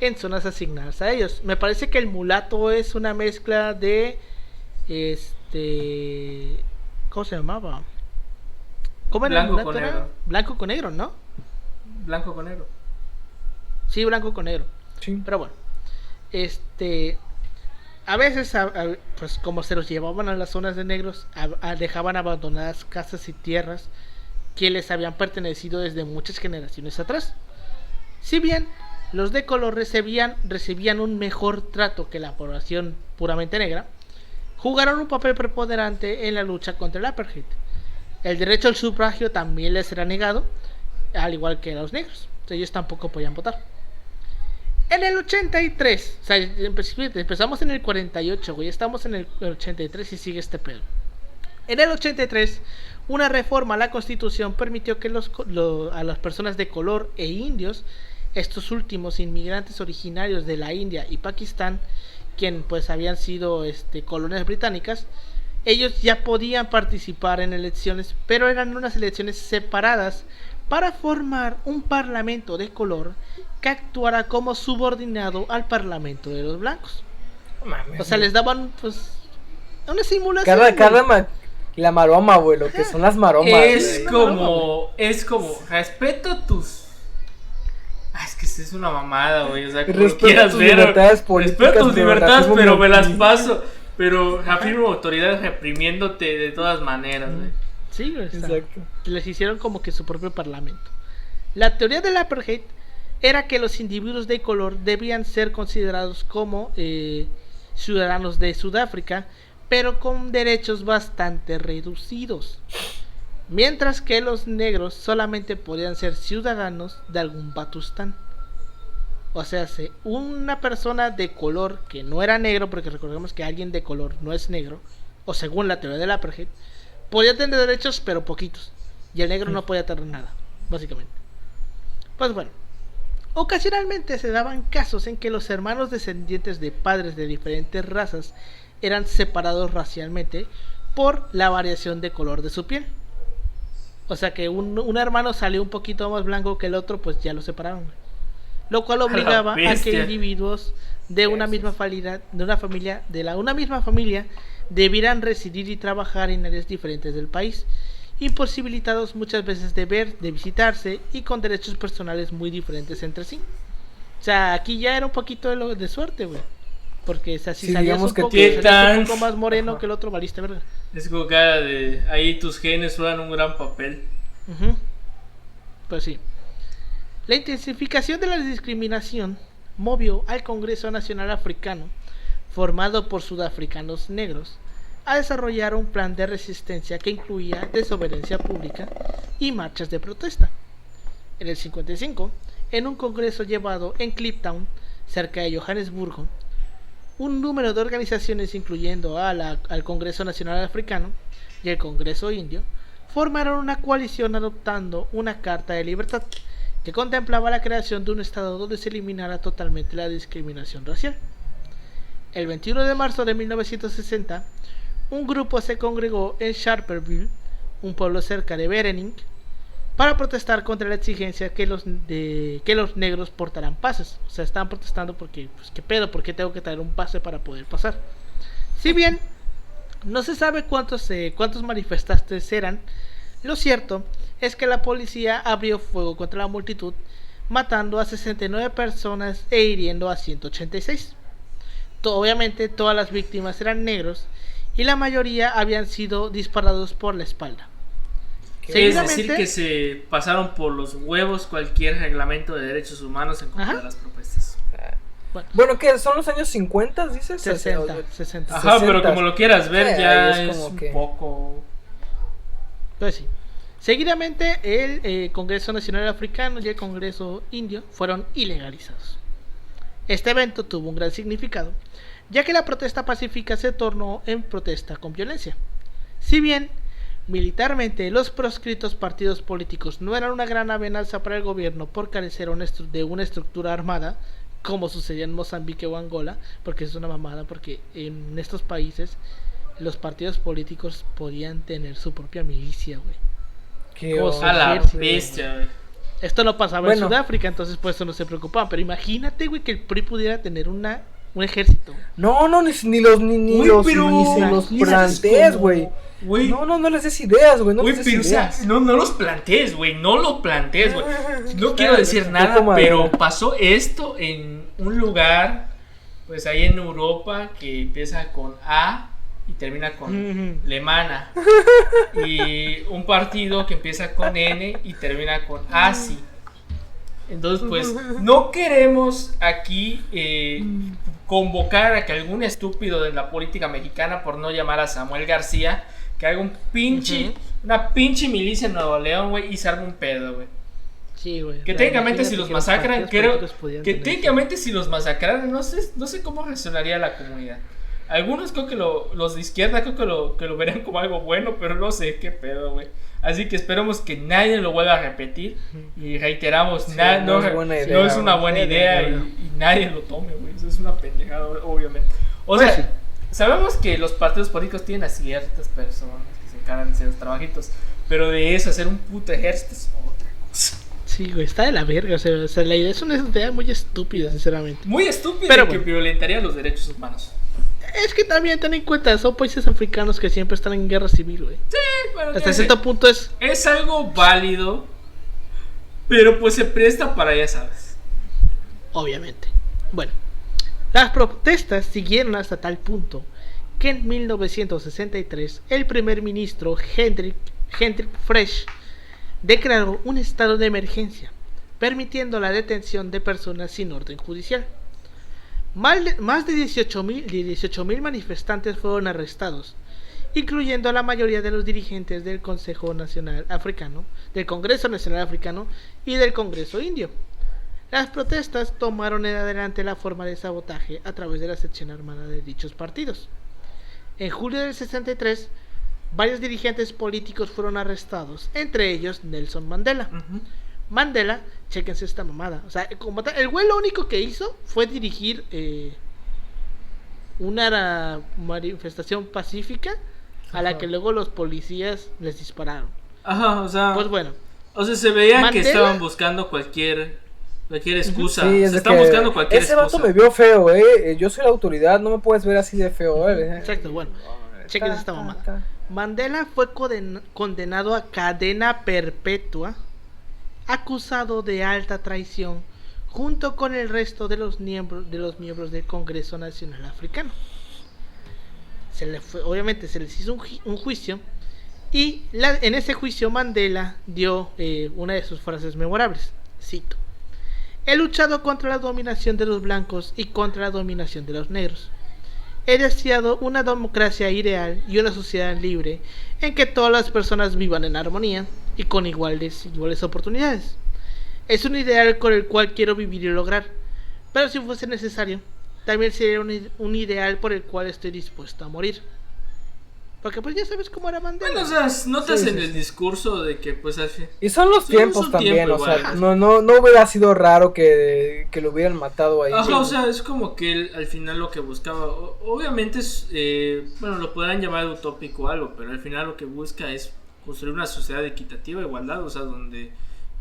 Speaker 1: en zonas asignadas a ellos. Me parece que el mulato es una mezcla de ¿cómo se llamaba? ¿Cómo era el
Speaker 3: Blanco
Speaker 1: mulato?
Speaker 3: con
Speaker 1: Era
Speaker 3: negro.
Speaker 1: blanco con negro, ¿no?
Speaker 3: Blanco con negro.
Speaker 1: Sí, blanco con negro.
Speaker 2: Sí.
Speaker 1: Pero bueno, a veces, pues como se los llevaban a las zonas de negros, dejaban abandonadas casas y tierras que les habían pertenecido desde muchas generaciones atrás. Si bien los de color recibían un mejor trato que la población puramente negra, jugaron un papel preponderante en la lucha contra el apartheid. El derecho al sufragio también les era negado, al igual que a los negros. Ellos tampoco podían votar. En el 83, o sea, empezamos en el 48, güey, estamos en el 83 y sigue este pedo. En el 83, una reforma a la Constitución permitió que a las personas de color e indios, estos últimos inmigrantes originarios de la India y Pakistán, quien pues habían sido colonias británicas, ellos ya podían participar en elecciones, pero eran unas elecciones separadas para formar un parlamento de color que actuara como subordinado al parlamento de los blancos.
Speaker 2: Mames,
Speaker 1: O sea, les daban pues una simulación.
Speaker 2: La maroma, güey, lo que son las maromas.
Speaker 3: Es
Speaker 2: güey.
Speaker 3: como respeto tus... es que es una mamada, güey. O sea, como
Speaker 2: Respeto
Speaker 3: quieras
Speaker 2: tus
Speaker 3: ver.
Speaker 2: libertades políticas,
Speaker 3: Respeto tus
Speaker 2: pero
Speaker 3: libertades,
Speaker 2: racismo
Speaker 3: pero me las
Speaker 2: mi-
Speaker 3: paso. Pero afirmo autoridades reprimiéndote de todas maneras, güey.
Speaker 1: Sí, güey, está.
Speaker 2: Exacto.
Speaker 1: Les hicieron como que su propio parlamento. La teoría del apartheid era que los individuos de color debían ser considerados como ciudadanos de Sudáfrica, pero con derechos bastante reducidos, mientras que los negros solamente podían ser ciudadanos de algún Batustán. O sea, una persona de color que no era negro, porque recordemos que alguien de color no es negro, o según la teoría del apartheid, podía tener derechos pero poquitos, y el negro no podía tener nada, básicamente. Pues bueno, ocasionalmente se daban casos en que los hermanos descendientes de padres de diferentes razas eran separados racialmente por la variación de color de su piel. O sea que un hermano salió un poquito más blanco que el otro, pues ya lo separaron. Lo cual obligaba a que individuos de una misma familia, una misma familia, debieran residir y trabajar en áreas diferentes del país, imposibilitados muchas veces de visitarse y con derechos personales muy diferentes entre sí. O sea, aquí ya era un poquito de suerte, güey. Porque, o sea, si salías un poco más moreno que el otro, valiste verga.
Speaker 3: Es como cara de... ahí tus genes juegan un gran papel.
Speaker 1: Pues sí. La intensificación de la discriminación movió al Congreso Nacional Africano, formado por sudafricanos negros, a desarrollar un plan de resistencia que incluía desobediencia pública y marchas de protesta. En el 55, en un congreso llevado en Kliptown, cerca de Johannesburgo, un número de organizaciones, incluyendo al Congreso Nacional Africano y el Congreso Indio, formaron una coalición adoptando una Carta de Libertad que contemplaba la creación de un estado donde se eliminara totalmente la discriminación racial. El 21 de marzo de 1960, un grupo se congregó en Sharperville, un pueblo cerca de Vereeniging, para protestar contra la exigencia que los negros portaran pases. O sea, estaban protestando porque, pues, ¿qué pedo? ¿Por qué tengo que traer un pase para poder pasar? Si bien no se sabe cuántos manifestantes eran, lo cierto es que la policía abrió fuego contra la multitud matando a 69 personas e hiriendo a 186. Obviamente todas las víctimas eran negros y la mayoría habían sido disparados por la espalda.
Speaker 3: Es decir, que se pasaron por los huevos cualquier reglamento de derechos humanos en contra de las propuestas.
Speaker 2: Bueno, ¿qué? ¿Son los años 50, dices?
Speaker 1: 60.
Speaker 3: Ajá, pero como lo quieras ver, ya
Speaker 2: es
Speaker 3: es un
Speaker 2: que...
Speaker 3: poco...
Speaker 1: Pues sí. Seguidamente, el Congreso Nacional Africano y el Congreso Indio fueron ilegalizados. Este evento tuvo un gran significado, ya que la protesta pacífica se tornó en protesta con violencia. Si bien, militarmente, los proscritos partidos políticos no eran una gran amenaza para el gobierno por carecer de una estructura armada, como sucedía en Mozambique o Angola, porque es una mamada, porque en estos países los partidos políticos podían tener su propia milicia, güey.
Speaker 3: A la bestia, güey.
Speaker 1: Esto no pasaba en Sudáfrica, entonces por eso no se preocupaban. Pero imagínate, güey, que el PRI pudiera tener un ejército.
Speaker 2: No, ni los plantees, güey. No les des ideas, güey. No
Speaker 3: los plantees, güey. No lo plantees, güey. No quiero decir nada, pero pasó esto en un lugar, pues ahí en Europa, que empieza con A y termina con Lemana. Y un partido que empieza con N y termina con ASI. Entonces, pues, no queremos aquí convocar a que algún estúpido de la política mexicana, por no llamar a Samuel García, que haga una pinche milicia en Nuevo León, güey, y se arme un pedo, güey.
Speaker 1: Sí, güey.
Speaker 3: Que técnicamente si los masacran, si los masacraran, no sé cómo reaccionaría la comunidad. Algunos creo que los de izquierda creo que lo verán como algo bueno, pero no sé qué pedo, güey. Así que esperemos que nadie lo vuelva a repetir. Y reiteramos, no es una buena idea y nadie lo tome, güey. Eso es una pendejada, obviamente. O sea, sabemos que los partidos políticos tienen a ciertas personas que se encargan de hacer los trabajitos, pero de eso, hacer un puto ejército es otra cosa.
Speaker 1: Sí, güey, está de la verga. O sea, la idea es una idea muy estúpida, sinceramente.
Speaker 3: Muy estúpida, pero que violentaría los derechos humanos.
Speaker 1: Es que también ten en cuenta, son países africanos que siempre están en guerra civil, güey.
Speaker 3: Sí, bueno,
Speaker 1: hasta cierto punto
Speaker 3: es algo válido, pero pues se presta para, ya sabes.
Speaker 1: Obviamente. Bueno, las protestas siguieron hasta tal punto que en 1963 el primer ministro Hendrik Frensch declaró un estado de emergencia, permitiendo la detención de personas sin orden judicial. Más de 18.000 manifestantes fueron arrestados, incluyendo a la mayoría de los dirigentes del Consejo Nacional Africano, del Congreso Nacional Africano y del Congreso Indio. Las protestas tomaron en adelante la forma de sabotaje a través de la sección armada de dichos partidos. En julio del 63, varios dirigentes políticos fueron arrestados, entre ellos Nelson Mandela. Mandela, chéquense esta mamada. O sea, como tal, el güey lo único que hizo fue dirigir una manifestación pacífica a la que luego los policías les dispararon.
Speaker 3: Ajá, o sea.
Speaker 1: Pues bueno.
Speaker 3: O sea, se veía Mandela, que estaban buscando cualquier excusa. Sí, se están buscando cualquier excusa.
Speaker 2: Ese vato me vio feo, yo soy la autoridad, no me puedes ver así de feo,
Speaker 1: Exacto, bueno. Chéquense esta mamada. Mandela fue condenado a cadena perpetua, acusado de alta traición, junto con el resto de los miembros del Congreso Nacional Africano. Obviamente se les hizo un juicio, y en ese juicio Mandela dio una de sus frases memorables. Cito: "He luchado contra la dominación de los blancos y contra la dominación de los negros. He deseado una democracia ideal y una sociedad libre en que todas las personas vivan en armonía y con iguales oportunidades. Es un ideal con el cual quiero vivir y lograr, pero si fuese necesario, también sería un ideal por el cual estoy dispuesto a morir". Porque pues ya sabes cómo era Mandela.
Speaker 3: Bueno, o sea, notas en el discurso de que pues al fin...
Speaker 2: Y son los tiempos también, o sea, no hubiera sido raro que lo hubieran matado ahí.
Speaker 3: Ajá, o sea, es como que él al final lo que buscaba, obviamente es, bueno, lo podrán llamar utópico o algo, pero al final lo que busca es construir una sociedad equitativa, igualdad, o sea, donde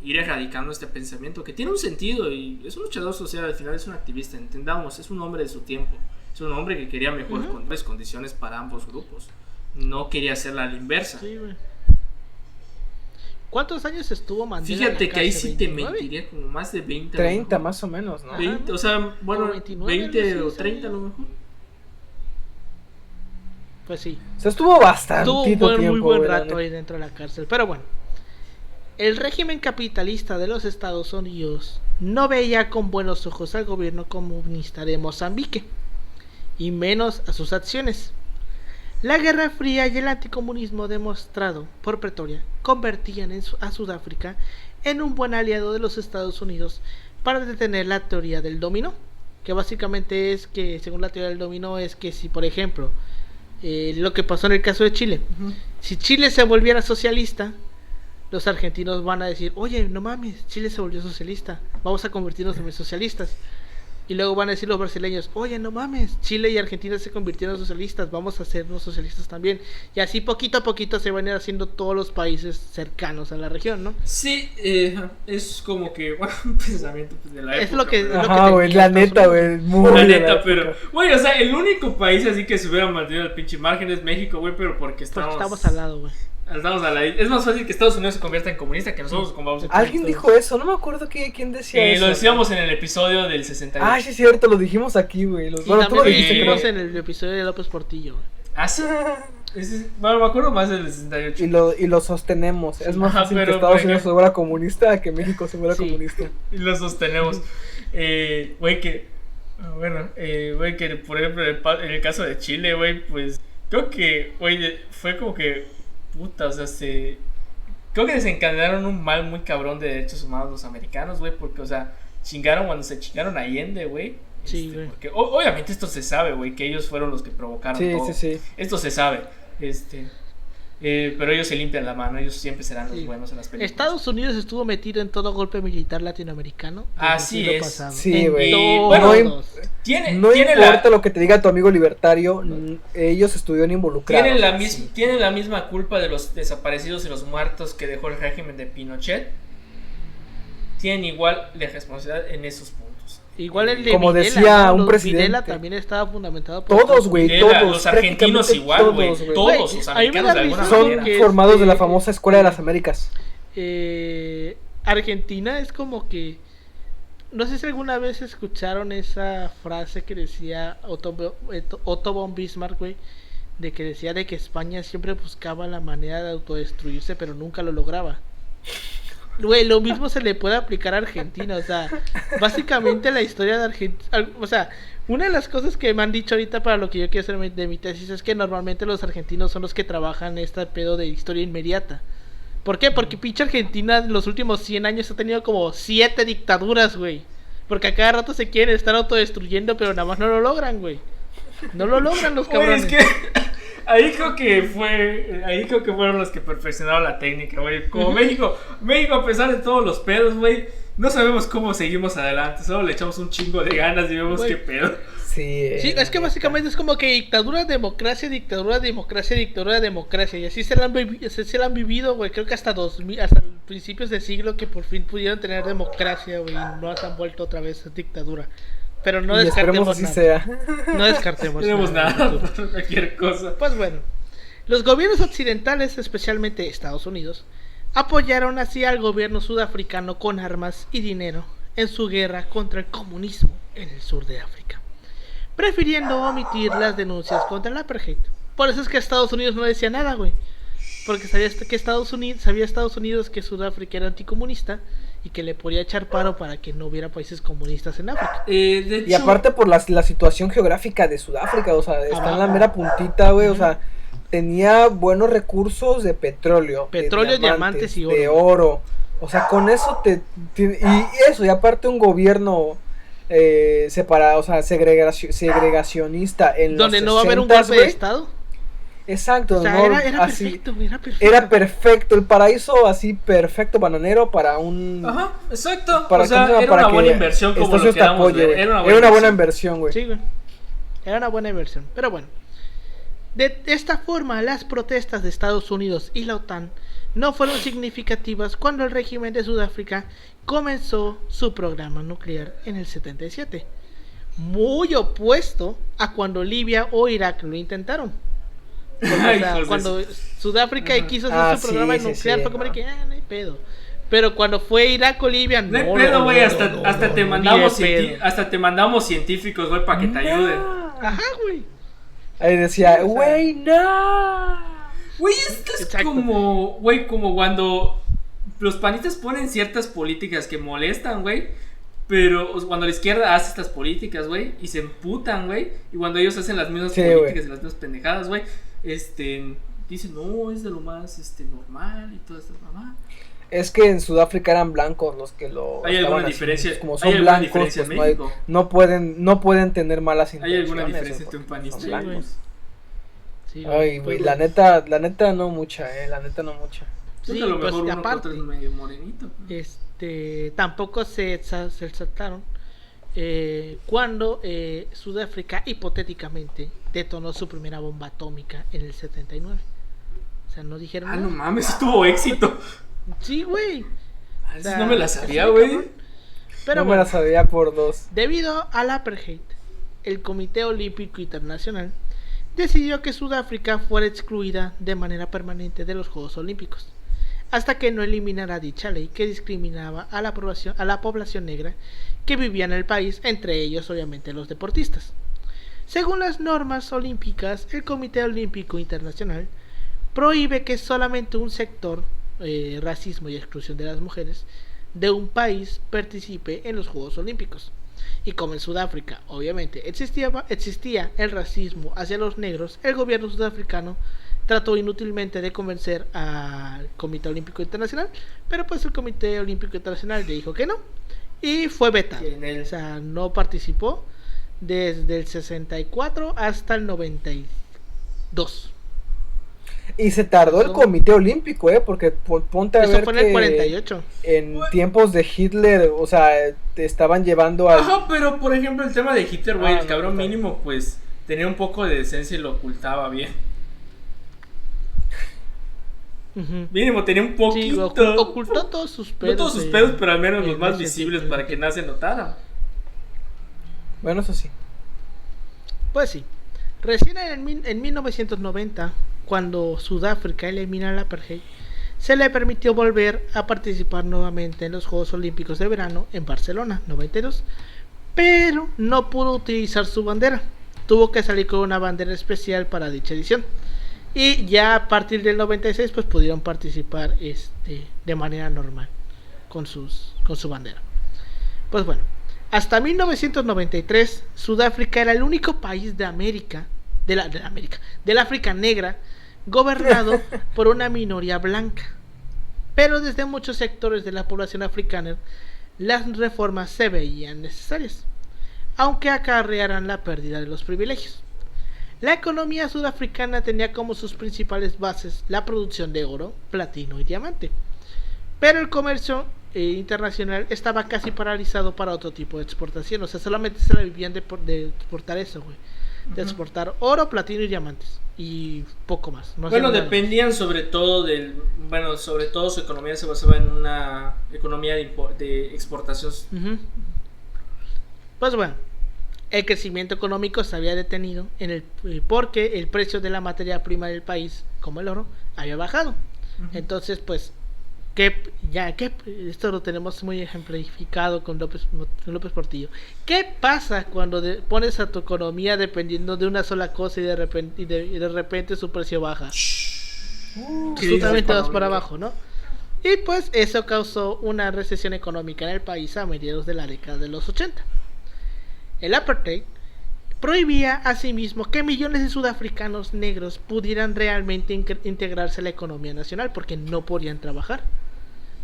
Speaker 3: ir erradicando este pensamiento que tiene un sentido, y es un luchador social, al final es un activista, entendamos, es un hombre de su tiempo, es un hombre que quería mejores condiciones para ambos grupos. No quería hacerla a la inversa.
Speaker 1: Sí, güey. ¿Cuántos años estuvo Mandela?
Speaker 3: Fíjate que ahí sí te
Speaker 1: 29?
Speaker 3: mentiría, como más de 20.
Speaker 2: 30 más o menos, ¿no?
Speaker 3: 20, o sea, bueno,
Speaker 1: 29,
Speaker 3: 20
Speaker 1: no
Speaker 3: o
Speaker 1: sé,
Speaker 3: 30 a lo mejor.
Speaker 1: Pues sí.
Speaker 2: O sea, estuvo bastante
Speaker 1: Estuvo un muy buen
Speaker 2: güey, la
Speaker 1: rato
Speaker 2: neta.
Speaker 1: ahí dentro de la cárcel. Pero bueno, el régimen capitalista de los Estados Unidos no veía con buenos ojos al gobierno comunista de Mozambique, y menos a sus acciones. La Guerra Fría y el anticomunismo demostrado por Pretoria convertían a Sudáfrica en un buen aliado de los Estados Unidos para detener la teoría del dominó, que básicamente es que, según la teoría del dominó, es que si, por ejemplo, lo que pasó en el caso de Chile, si Chile se volviera socialista, los argentinos van a decir, oye, no mames, Chile se volvió socialista, vamos a convertirnos en socialistas. Y luego van a decir los brasileños, oye, no mames, Chile y Argentina se convirtieron en socialistas, vamos a hacernos socialistas también. Y así poquito a poquito se van a ir haciendo todos los países cercanos a la región, ¿no?
Speaker 3: Sí, es como que, bueno, un pensamiento pues, de la época.
Speaker 1: Es lo que...
Speaker 3: pero-
Speaker 2: Ajá, güey, la neta, güey. Muy
Speaker 3: La
Speaker 2: de
Speaker 3: neta,
Speaker 2: época.
Speaker 3: pero, güey, o sea, el único país así que se hubiera mantenido el pinche margen es México, güey, pero porque
Speaker 1: Porque
Speaker 3: estamos
Speaker 1: estamos al lado, güey.
Speaker 3: Estamos a la... Es más fácil que Estados Unidos se convierta en comunista que nosotros nos convamos en
Speaker 2: Alguien
Speaker 3: comunistas.
Speaker 2: dijo eso, no me acuerdo quién decía eso.
Speaker 3: Lo decíamos en el episodio del 68.
Speaker 2: Ah, sí es cierto, lo dijimos aquí, güey.
Speaker 1: Y
Speaker 2: Bueno, tú lo
Speaker 1: también
Speaker 2: dijiste,
Speaker 1: dijimos
Speaker 2: creo.
Speaker 1: en el episodio de López Portillo, güey.
Speaker 3: ¿Ah, sí? Bueno, me acuerdo más del 68.
Speaker 2: Y lo sostenemos. Es más
Speaker 3: Ajá,
Speaker 2: fácil que
Speaker 3: pero,
Speaker 2: Estados
Speaker 3: por
Speaker 2: Unidos se
Speaker 3: ejemplo-
Speaker 2: vuelva comunista que México se vuelva
Speaker 1: Sí.
Speaker 2: comunista.
Speaker 3: Y lo sostenemos. Güey, que... Bueno, güey, que por ejemplo en el caso de Chile, güey, pues... Creo que, güey, fue como que... Puta, o sea, creo que desencadenaron un mal muy cabrón de derechos humanos los americanos, güey, porque, o sea, chingaron cuando se chingaron a Allende, güey.
Speaker 1: Sí, güey.
Speaker 3: Porque obviamente esto se sabe, güey, que ellos fueron los que provocaron
Speaker 2: Sí,
Speaker 3: todo.
Speaker 2: sí.
Speaker 3: Esto se sabe, pero ellos se limpian la mano, ellos siempre serán los
Speaker 1: Sí.
Speaker 3: buenos en las películas.
Speaker 1: Estados Unidos estuvo metido en todo golpe militar latinoamericano. desde
Speaker 3: Así
Speaker 1: el siglo
Speaker 3: es.
Speaker 1: pasado.
Speaker 2: Sí,
Speaker 1: En
Speaker 2: güey.
Speaker 1: todos.
Speaker 3: Bueno, Tiene
Speaker 2: No importa
Speaker 3: la,
Speaker 2: lo que te diga tu amigo libertario, ellos estuvieron involucrados.
Speaker 3: tienen la misma culpa de los desaparecidos y los muertos que dejó el régimen de Pinochet. Tienen igual la responsabilidad en esos puntos.
Speaker 1: Igual el de
Speaker 2: Como
Speaker 1: Videla,
Speaker 2: decía
Speaker 1: ¿no?
Speaker 2: un
Speaker 1: Los
Speaker 2: presidente.
Speaker 1: Videla también estaba fundamentado por
Speaker 2: Todos, güey,
Speaker 3: Videla,
Speaker 2: todos.
Speaker 3: los argentinos
Speaker 2: prácticamente
Speaker 3: igual, güey.
Speaker 2: todos, güey.
Speaker 3: Todos
Speaker 1: Güey,
Speaker 3: los
Speaker 1: a mí me
Speaker 3: americanos
Speaker 1: da
Speaker 3: de alguna
Speaker 1: risa
Speaker 2: Son
Speaker 3: manera.
Speaker 1: porque-
Speaker 2: formados de la famosa Escuela de las Américas.
Speaker 1: Argentina es como que... No sé si alguna vez escucharon esa frase que decía Otto von Bismarck, güey, de que decía de que España siempre buscaba la manera de autodestruirse, pero nunca lo lograba. Güey, lo mismo se le puede aplicar a Argentina, o sea, básicamente la historia de Argentina, o sea, una de las cosas que me han dicho ahorita para lo que yo quiero hacer de mi tesis es que normalmente los argentinos son los que trabajan este pedo de historia inmediata. ¿Por qué? Porque pinche Argentina en los últimos 100 años ha tenido como 7 dictaduras, güey. Porque a cada rato se quieren estar autodestruyendo, pero nada más no lo logran, güey. No lo logran los
Speaker 3: Güey,
Speaker 1: cabrones.
Speaker 3: es que ahí creo que fueron los que perfeccionaron la técnica, güey. Como México, a pesar de todos los pedos, güey, no sabemos cómo seguimos adelante. Solo le echamos un chingo de ganas y vemos
Speaker 1: Güey.
Speaker 3: qué pedo.
Speaker 2: Sí,
Speaker 1: Sí, es que básicamente es como que dictadura, democracia, dictadura, democracia, dictadura, democracia. Y así se la han vivido, güey. Creo que hasta principios de siglo que por fin pudieron tener democracia, güey. Y no se han vuelto otra vez a dictadura. Pero no
Speaker 2: y esperemos
Speaker 1: descartemos
Speaker 2: así
Speaker 1: nada.
Speaker 2: sea.
Speaker 1: No descartemos
Speaker 3: No tenemos
Speaker 1: nada.
Speaker 3: nada por cualquier cosa.
Speaker 1: Pues bueno, los gobiernos occidentales, especialmente Estados Unidos, apoyaron así al gobierno sudafricano con armas y dinero en su guerra contra el comunismo en el sur de África, prefiriendo omitir las denuncias contra el apartheid. Por eso es que Estados Unidos no decía nada, güey. Porque sabía Estados Unidos que Sudáfrica era anticomunista y que le podía echar paro para que no hubiera países comunistas en África.
Speaker 3: De hecho,
Speaker 2: Y aparte por la situación geográfica de Sudáfrica, o sea, está en la
Speaker 1: Abajo.
Speaker 2: mera puntita, güey, o sea, tenía buenos recursos de petróleo,
Speaker 1: Petróleo, diamantes y oro.
Speaker 2: de oro. O sea, con eso y eso, y aparte un gobierno separado, o sea, segregacionista en
Speaker 1: Donde
Speaker 2: los
Speaker 1: no va a haber un
Speaker 2: 60s,
Speaker 1: golpe de
Speaker 2: güey.
Speaker 1: estado.
Speaker 2: Exacto,
Speaker 1: O sea,
Speaker 2: no,
Speaker 1: era
Speaker 2: así,
Speaker 1: perfecto, güey, era perfecto.
Speaker 2: era perfecto, el paraíso así perfecto bananero para un
Speaker 3: Ajá, exacto.
Speaker 2: para,
Speaker 3: O sea,
Speaker 2: ¿cómo se llama?
Speaker 3: era
Speaker 2: Para
Speaker 3: una
Speaker 2: que
Speaker 3: buena inversión como
Speaker 2: Estados
Speaker 3: lo
Speaker 2: Unidos te
Speaker 3: queramos
Speaker 2: apoye,
Speaker 3: ver.
Speaker 2: güey.
Speaker 3: Era
Speaker 2: Era una buena inversión, güey.
Speaker 1: Sí, güey. Era una buena inversión. Pero bueno. De esta forma, las protestas de Estados Unidos y la OTAN no fueron significativas cuando el régimen de Sudáfrica comenzó su programa nuclear en el 77. Muy opuesto a cuando Libia o Irak lo intentaron. Porque, o sea,
Speaker 3: Hijos de
Speaker 1: cuando Sudáfrica
Speaker 3: Ajá.
Speaker 1: quiso hacer su
Speaker 2: sí,
Speaker 1: programa
Speaker 2: sí,
Speaker 1: nuclear
Speaker 2: sí,
Speaker 1: fue como de
Speaker 2: no.
Speaker 1: que, no hay pedo. Pero cuando fue Irak o Libia,
Speaker 3: no hay pedo, güey, hasta te mandamos científicos, güey, para que te ayuden.
Speaker 1: Ajá, güey.
Speaker 2: Ahí decía, güey, no.
Speaker 3: Güey, esto es como, güey, como cuando los panistas ponen ciertas políticas que molestan, güey. Pero cuando la izquierda hace estas políticas, güey, y se emputan, güey. Y cuando ellos hacen las mismas políticas y las mismas pendejadas, güey, dicen, no, es de lo más normal y todas estas mamadas.
Speaker 2: Es que en Sudáfrica eran blancos los que lo
Speaker 3: ¿Hay alguna diferencia?
Speaker 2: Pues, como son blancos, pues
Speaker 3: en México?
Speaker 2: no pueden tener malas intenciones.
Speaker 3: ¿Hay alguna diferencia entre un panista y blancos?
Speaker 1: Sí,
Speaker 2: ay, güey, la neta no mucha, la neta no mucha.
Speaker 3: Sí, a lo mejor uno aparte, es medio morenito.
Speaker 1: Tampoco se exaltaron cuando Sudáfrica hipotéticamente detonó su primera bomba atómica en el 79. O sea, no dijeron nada.
Speaker 3: No mames, tuvo éxito.
Speaker 1: Sí, güey.
Speaker 3: O sea, no me la sabía, güey.
Speaker 2: Pero me la sabía por dos.
Speaker 1: Debido al apartheid, el Comité Olímpico Internacional decidió que Sudáfrica fuera excluida de manera permanente de los Juegos Olímpicos, hasta que no eliminara dicha ley que discriminaba a la población negra que vivía en el país, entre ellos obviamente los deportistas. Según las normas olímpicas, el Comité Olímpico Internacional prohíbe que solamente un sector, racismo y exclusión de las mujeres, de un país participe en los Juegos Olímpicos. Y como en Sudáfrica obviamente existía el racismo hacia los negros, el gobierno sudafricano trató inútilmente de convencer al Comité Olímpico Internacional, pero pues el Comité Olímpico Internacional le dijo que no y fue vetado. O sea, no participó desde el 64 hasta el 92.
Speaker 2: Y se tardó el Comité Olímpico, porque ponte a ver
Speaker 1: fue en el 48.
Speaker 2: En tiempos de Hitler, o sea, te estaban llevando a...
Speaker 3: Ajá, pero por ejemplo el tema de Hitler, güey, el cabrón mínimo pues tenía un poco de decencia y lo ocultaba bien. Mínimo tenía un poquito.
Speaker 1: Sí, ocultó todos sus pedos.
Speaker 3: No todos sus pedos, pero al menos los más visibles para que nadie se notara.
Speaker 2: Bueno, eso sí.
Speaker 1: Pues sí. Recién en 1990, cuando Sudáfrica elimina el apartheid, se le permitió volver a participar nuevamente en los Juegos Olímpicos de Verano en Barcelona, 92, pero no pudo utilizar su bandera. Tuvo que salir con una bandera especial para dicha edición. Y ya a partir del 96 pues pudieron participar de manera normal con su bandera. Pues bueno, hasta 1993 Sudáfrica era el único país de América, del África negra, gobernado por una minoría blanca. Pero desde muchos sectores de la población africana las reformas se veían necesarias, aunque acarrearan la pérdida de los privilegios. La economía sudafricana tenía como sus principales bases la producción de oro, platino y diamante, pero el comercio internacional estaba casi paralizado para otro tipo de exportación. O sea, solamente se la vivían de exportar eso, güey, de exportar oro, platino y diamantes y poco más.
Speaker 3: Bueno, dependían sobre todo sobre todo su economía se basaba en una economía de exportación.
Speaker 1: Pues bueno, el crecimiento económico se había detenido porque el precio de la materia prima del país, como el oro, había bajado. Entonces, pues, esto lo tenemos muy ejemplificado con López Portillo. ¿Qué pasa cuando pones a tu economía dependiendo de una sola cosa y de repente su precio baja? Totalmente vas para abajo, ¿no? Y pues eso causó una recesión económica en el país a mediados de la década de los 80. El apartheid prohibía asimismo que millones de sudafricanos negros pudieran realmente integrarse a la economía nacional porque no podían trabajar,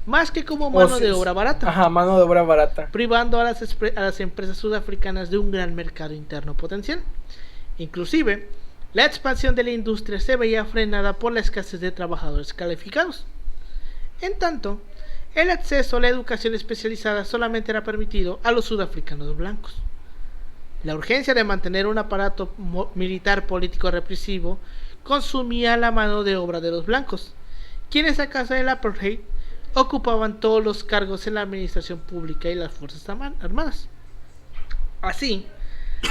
Speaker 1: más que como mano de obra barata.
Speaker 2: Ajá, mano de obra barata.
Speaker 1: Privando a las empresas sudafricanas de un gran mercado interno potencial. Inclusive, la expansión de la industria se veía frenada por la escasez de trabajadores calificados. En tanto, el acceso a la educación especializada solamente era permitido a los sudafricanos blancos. La urgencia de mantener un aparato militar político represivo consumía la mano de obra de los blancos, quienes a causa del apartheid ocupaban todos los cargos en la administración pública y las fuerzas armadas. Así,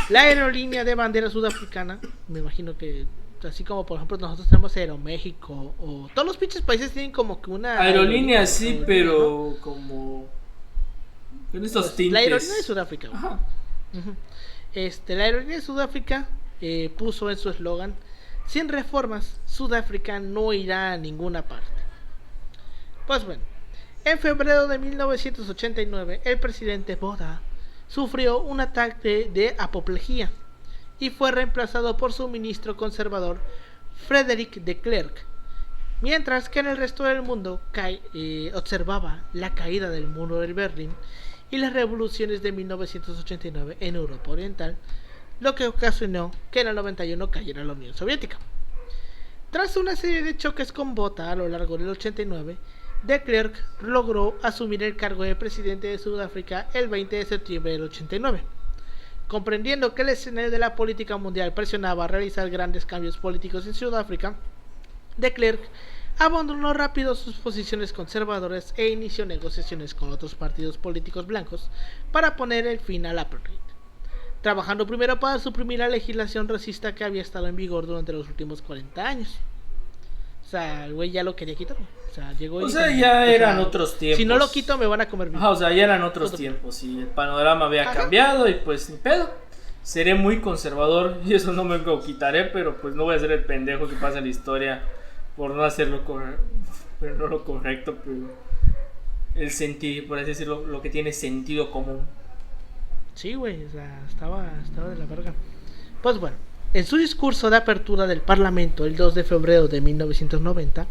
Speaker 1: la aerolínea de bandera sudafricana, me imagino que Así como por ejemplo nosotros tenemos Aeroméxico o todos los pinches países tienen como que una
Speaker 3: aerolínea, sí,
Speaker 1: ¿no?
Speaker 3: pero como con estos
Speaker 1: Pues,
Speaker 3: tintes.
Speaker 1: la aerolínea de Sudáfrica, güey.
Speaker 3: Ajá.
Speaker 1: La aerolínea de Sudáfrica puso en su eslogan: sin reformas, Sudáfrica no irá a ninguna parte. Pues bueno, en febrero de 1989, el presidente Botha sufrió un ataque de apoplejía y fue reemplazado por su ministro conservador Frédéric de Klerk, mientras que en el resto del mundo observaba la caída del muro de Berlín y las revoluciones de 1989 en Europa Oriental, lo que ocasionó que en el 91 cayera la Unión Soviética. Tras una serie de choques con Botha a lo largo del 89, de Klerk logró asumir el cargo de presidente de Sudáfrica el 20 de septiembre del 89. Comprendiendo que el escenario de la política mundial presionaba a realizar grandes cambios políticos en Sudáfrica, de Klerk abandonó rápido sus posiciones conservadoras e inició negociaciones con otros partidos políticos blancos para poner el fin al apartheid, trabajando primero para suprimir la legislación racista que había estado en vigor durante los últimos 40 años. O sea, el güey ya lo quería quitar. O sea, llegó y
Speaker 3: ya eran otros tiempos.
Speaker 1: Si no lo quito, me van a comer bien.
Speaker 3: O sea, ya eran otros tiempos y el panorama había cambiado y pues ni pedo. Seré muy conservador y eso no me lo quitaré, pero pues no voy a ser el pendejo que pasa en la historia por no hacerlo pero no lo correcto, pero el sentido, por así decirlo, lo que tiene sentido común.
Speaker 1: Sí, güey, o sea, estaba de la verga. Pues bueno, en su discurso de apertura del Parlamento el 2 de febrero de 1990,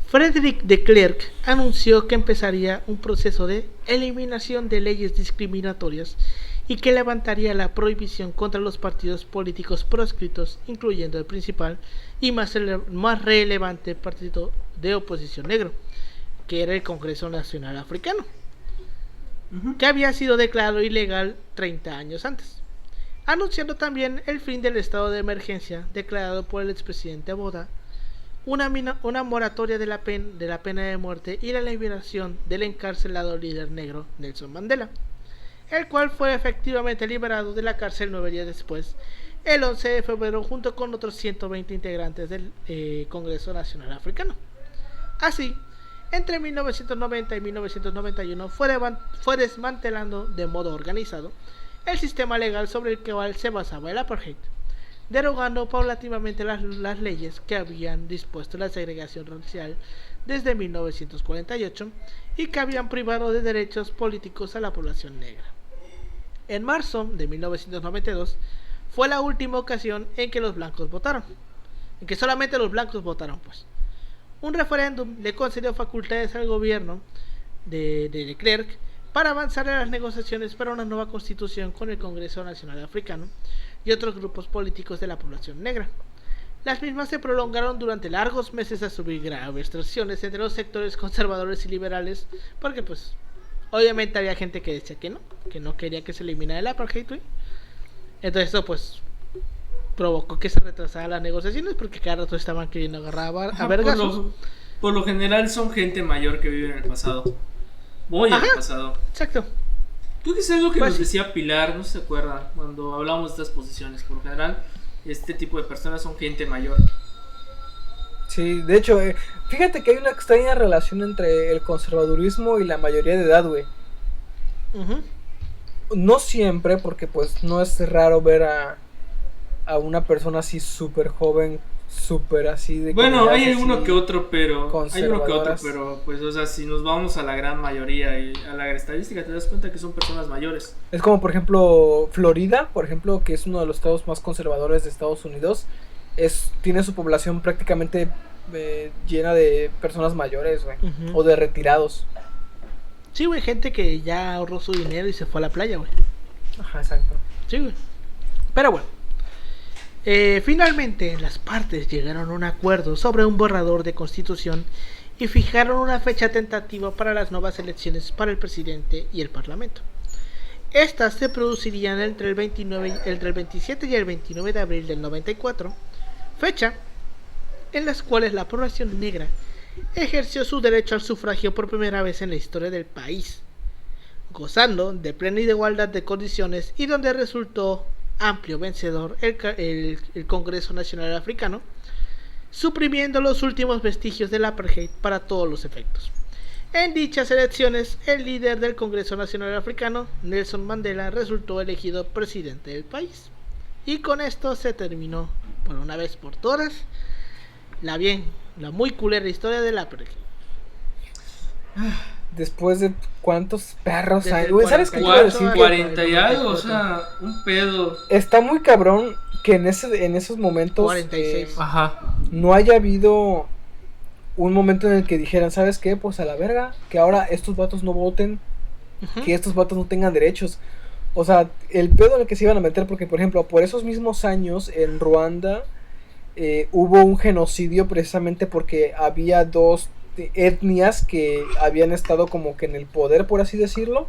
Speaker 1: Frédéric de Klerk anunció que empezaría un proceso de eliminación de leyes discriminatorias y que levantaría la prohibición contra los partidos políticos proscritos, incluyendo el principal y más relevante partido de oposición negro, que era el Congreso Nacional Africano, que había sido declarado ilegal 30 años antes, anunciando también el fin del estado de emergencia declarado por el expresidente Botha, una moratoria de la pena de muerte y la liberación del encarcelado líder negro Nelson Mandela, el cual fue efectivamente liberado de la cárcel 9 días después, el 11 de febrero, junto con otros 120 integrantes del Congreso Nacional Africano. Así, entre 1990 y 1991 fue desmantelando de modo organizado el sistema legal sobre el cual se basaba el apartheid, derogando paulatinamente las leyes que habían dispuesto la segregación racial desde 1948 y que habían privado de derechos políticos a la población negra. En marzo de 1992 fue la última ocasión en que los blancos votaron, en que solamente los blancos votaron, pues. Un referéndum le concedió facultades al gobierno de Klerk para avanzar en las negociaciones para una nueva constitución con el Congreso Nacional Africano y otros grupos políticos de la población negra. Las mismas se prolongaron durante largos meses a subir graves tensiones entre los sectores conservadores y liberales, porque pues obviamente había gente que decía que no quería que se eliminara el apartheid, ¿sí? Entonces eso pues provocó que se retrasaran las negociaciones porque cada rato estaban queriendo agarrar a vergazos.
Speaker 3: Por lo general son gente mayor que vive en el pasado. Muy en el pasado.
Speaker 1: Exacto.
Speaker 3: Creo que es algo que
Speaker 1: Pues
Speaker 3: nos decía Pilar, no se acuerda, cuando hablamos de estas posiciones. Por lo general, este tipo de personas son gente mayor.
Speaker 2: Sí, de hecho, fíjate que hay una extraña relación entre el conservadurismo y la mayoría de edad, güey. No siempre, porque pues no es raro ver a una persona así súper joven, súper así de...
Speaker 3: Bueno, hay uno que otro, pero pues, o sea, si nos vamos a la gran mayoría y a la estadística, te das cuenta que son personas mayores.
Speaker 2: Es como, por ejemplo, Florida, por ejemplo, que es uno de los estados más conservadores de Estados Unidos, tiene su población prácticamente llena de personas mayores, güey, o de retirados.
Speaker 1: Sí, güey, gente que ya ahorró su dinero y se fue a la playa, güey.
Speaker 2: Ajá, exacto.
Speaker 1: Sí, güey. Pero bueno. Finalmente, las partes llegaron a un acuerdo sobre un borrador de constitución y fijaron una fecha tentativa para las nuevas elecciones para el presidente y el parlamento. Estas se producirían entre el 27 y el 29 de abril del 94, fecha en las cuales la población negra ejerció su derecho al sufragio por primera vez en la historia del país, gozando de plena igualdad de condiciones y donde resultó amplio vencedor el Congreso Nacional Africano, suprimiendo los últimos vestigios del apartheid para todos los efectos. En dichas elecciones, el líder del Congreso Nacional Africano, Nelson Mandela, resultó elegido presidente del país. Y con esto se terminó, por una vez por todas, la muy culera historia del apartheid.
Speaker 2: Después de cuántos perros
Speaker 1: Desde
Speaker 2: hay,
Speaker 1: el
Speaker 2: güey, ¿sabes qué quiero decir?
Speaker 3: 40 y algo, o sea, un pedo.
Speaker 2: Está muy cabrón que en esos momentos
Speaker 1: 46.
Speaker 3: Ajá.
Speaker 2: no haya habido un momento en el que dijeran, ¿sabes qué? Pues a la verga, que ahora estos vatos no voten, que estos vatos no tengan derechos. O sea, el pedo en el que se iban a meter, porque por ejemplo, por esos mismos años en Ruanda hubo un genocidio precisamente porque había dos etnias que habían estado como que en el poder, por así decirlo,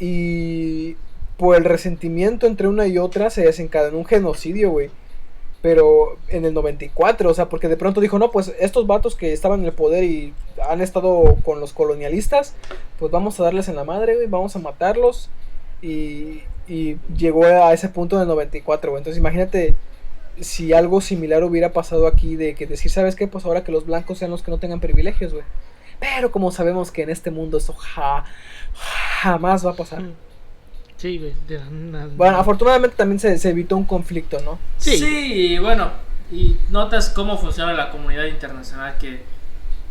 Speaker 2: y por el resentimiento entre una y otra se desencadenó un genocidio, güey. Pero en el 94, o sea, porque de pronto dijo, no, pues estos vatos que estaban en el poder y han estado con los colonialistas, pues vamos a darles en la madre, güey, vamos a matarlos. Y llegó a ese punto en el 94, güey. Entonces imagínate si algo similar hubiera pasado aquí, de que decir, ¿sabes qué? Pues ahora que los blancos sean los que no tengan privilegios, güey. Pero como sabemos que en este mundo eso jamás va a pasar.
Speaker 1: Sí, güey.
Speaker 2: Bueno, afortunadamente también se evitó un conflicto, ¿no?
Speaker 3: Sí, bueno, y notas cómo funciona la comunidad internacional, que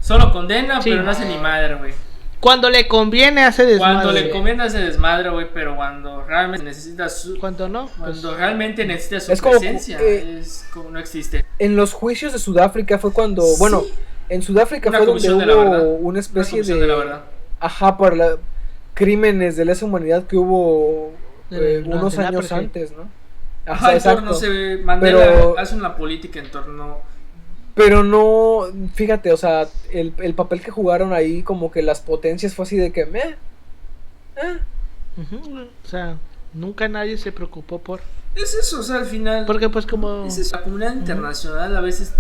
Speaker 3: solo condena,
Speaker 1: Sí.
Speaker 3: pero no hace ni madre, güey.
Speaker 1: Cuando le conviene hace desmadre.
Speaker 3: Cuando le conviene hace desmadre, güey, pero cuando realmente necesita su...
Speaker 1: Cuando no, pues,
Speaker 3: Cuando realmente necesita su
Speaker 2: Es como,
Speaker 3: presencia, es como no existe.
Speaker 2: En los juicios de Sudáfrica fue cuando,
Speaker 3: Sí.
Speaker 2: bueno, en Sudáfrica
Speaker 3: Una
Speaker 2: fue donde
Speaker 3: comisión de la verdad.
Speaker 2: hubo una especie
Speaker 3: Una comisión de la verdad.
Speaker 2: Ajá, por crímenes de lesa humanidad que hubo unos
Speaker 1: del
Speaker 2: años
Speaker 1: apartheid.
Speaker 2: antes, ¿no?
Speaker 3: Ajá, en torno se... Mandela
Speaker 2: Pero-
Speaker 3: hace una política en torno...
Speaker 2: Pero no, fíjate, o sea, el papel que jugaron ahí, como que las potencias fue así de que,
Speaker 1: o sea, nunca nadie se preocupó por...
Speaker 3: Es eso, o sea, al final...
Speaker 1: Porque pues como...
Speaker 3: Es eso, la comunidad internacional a veces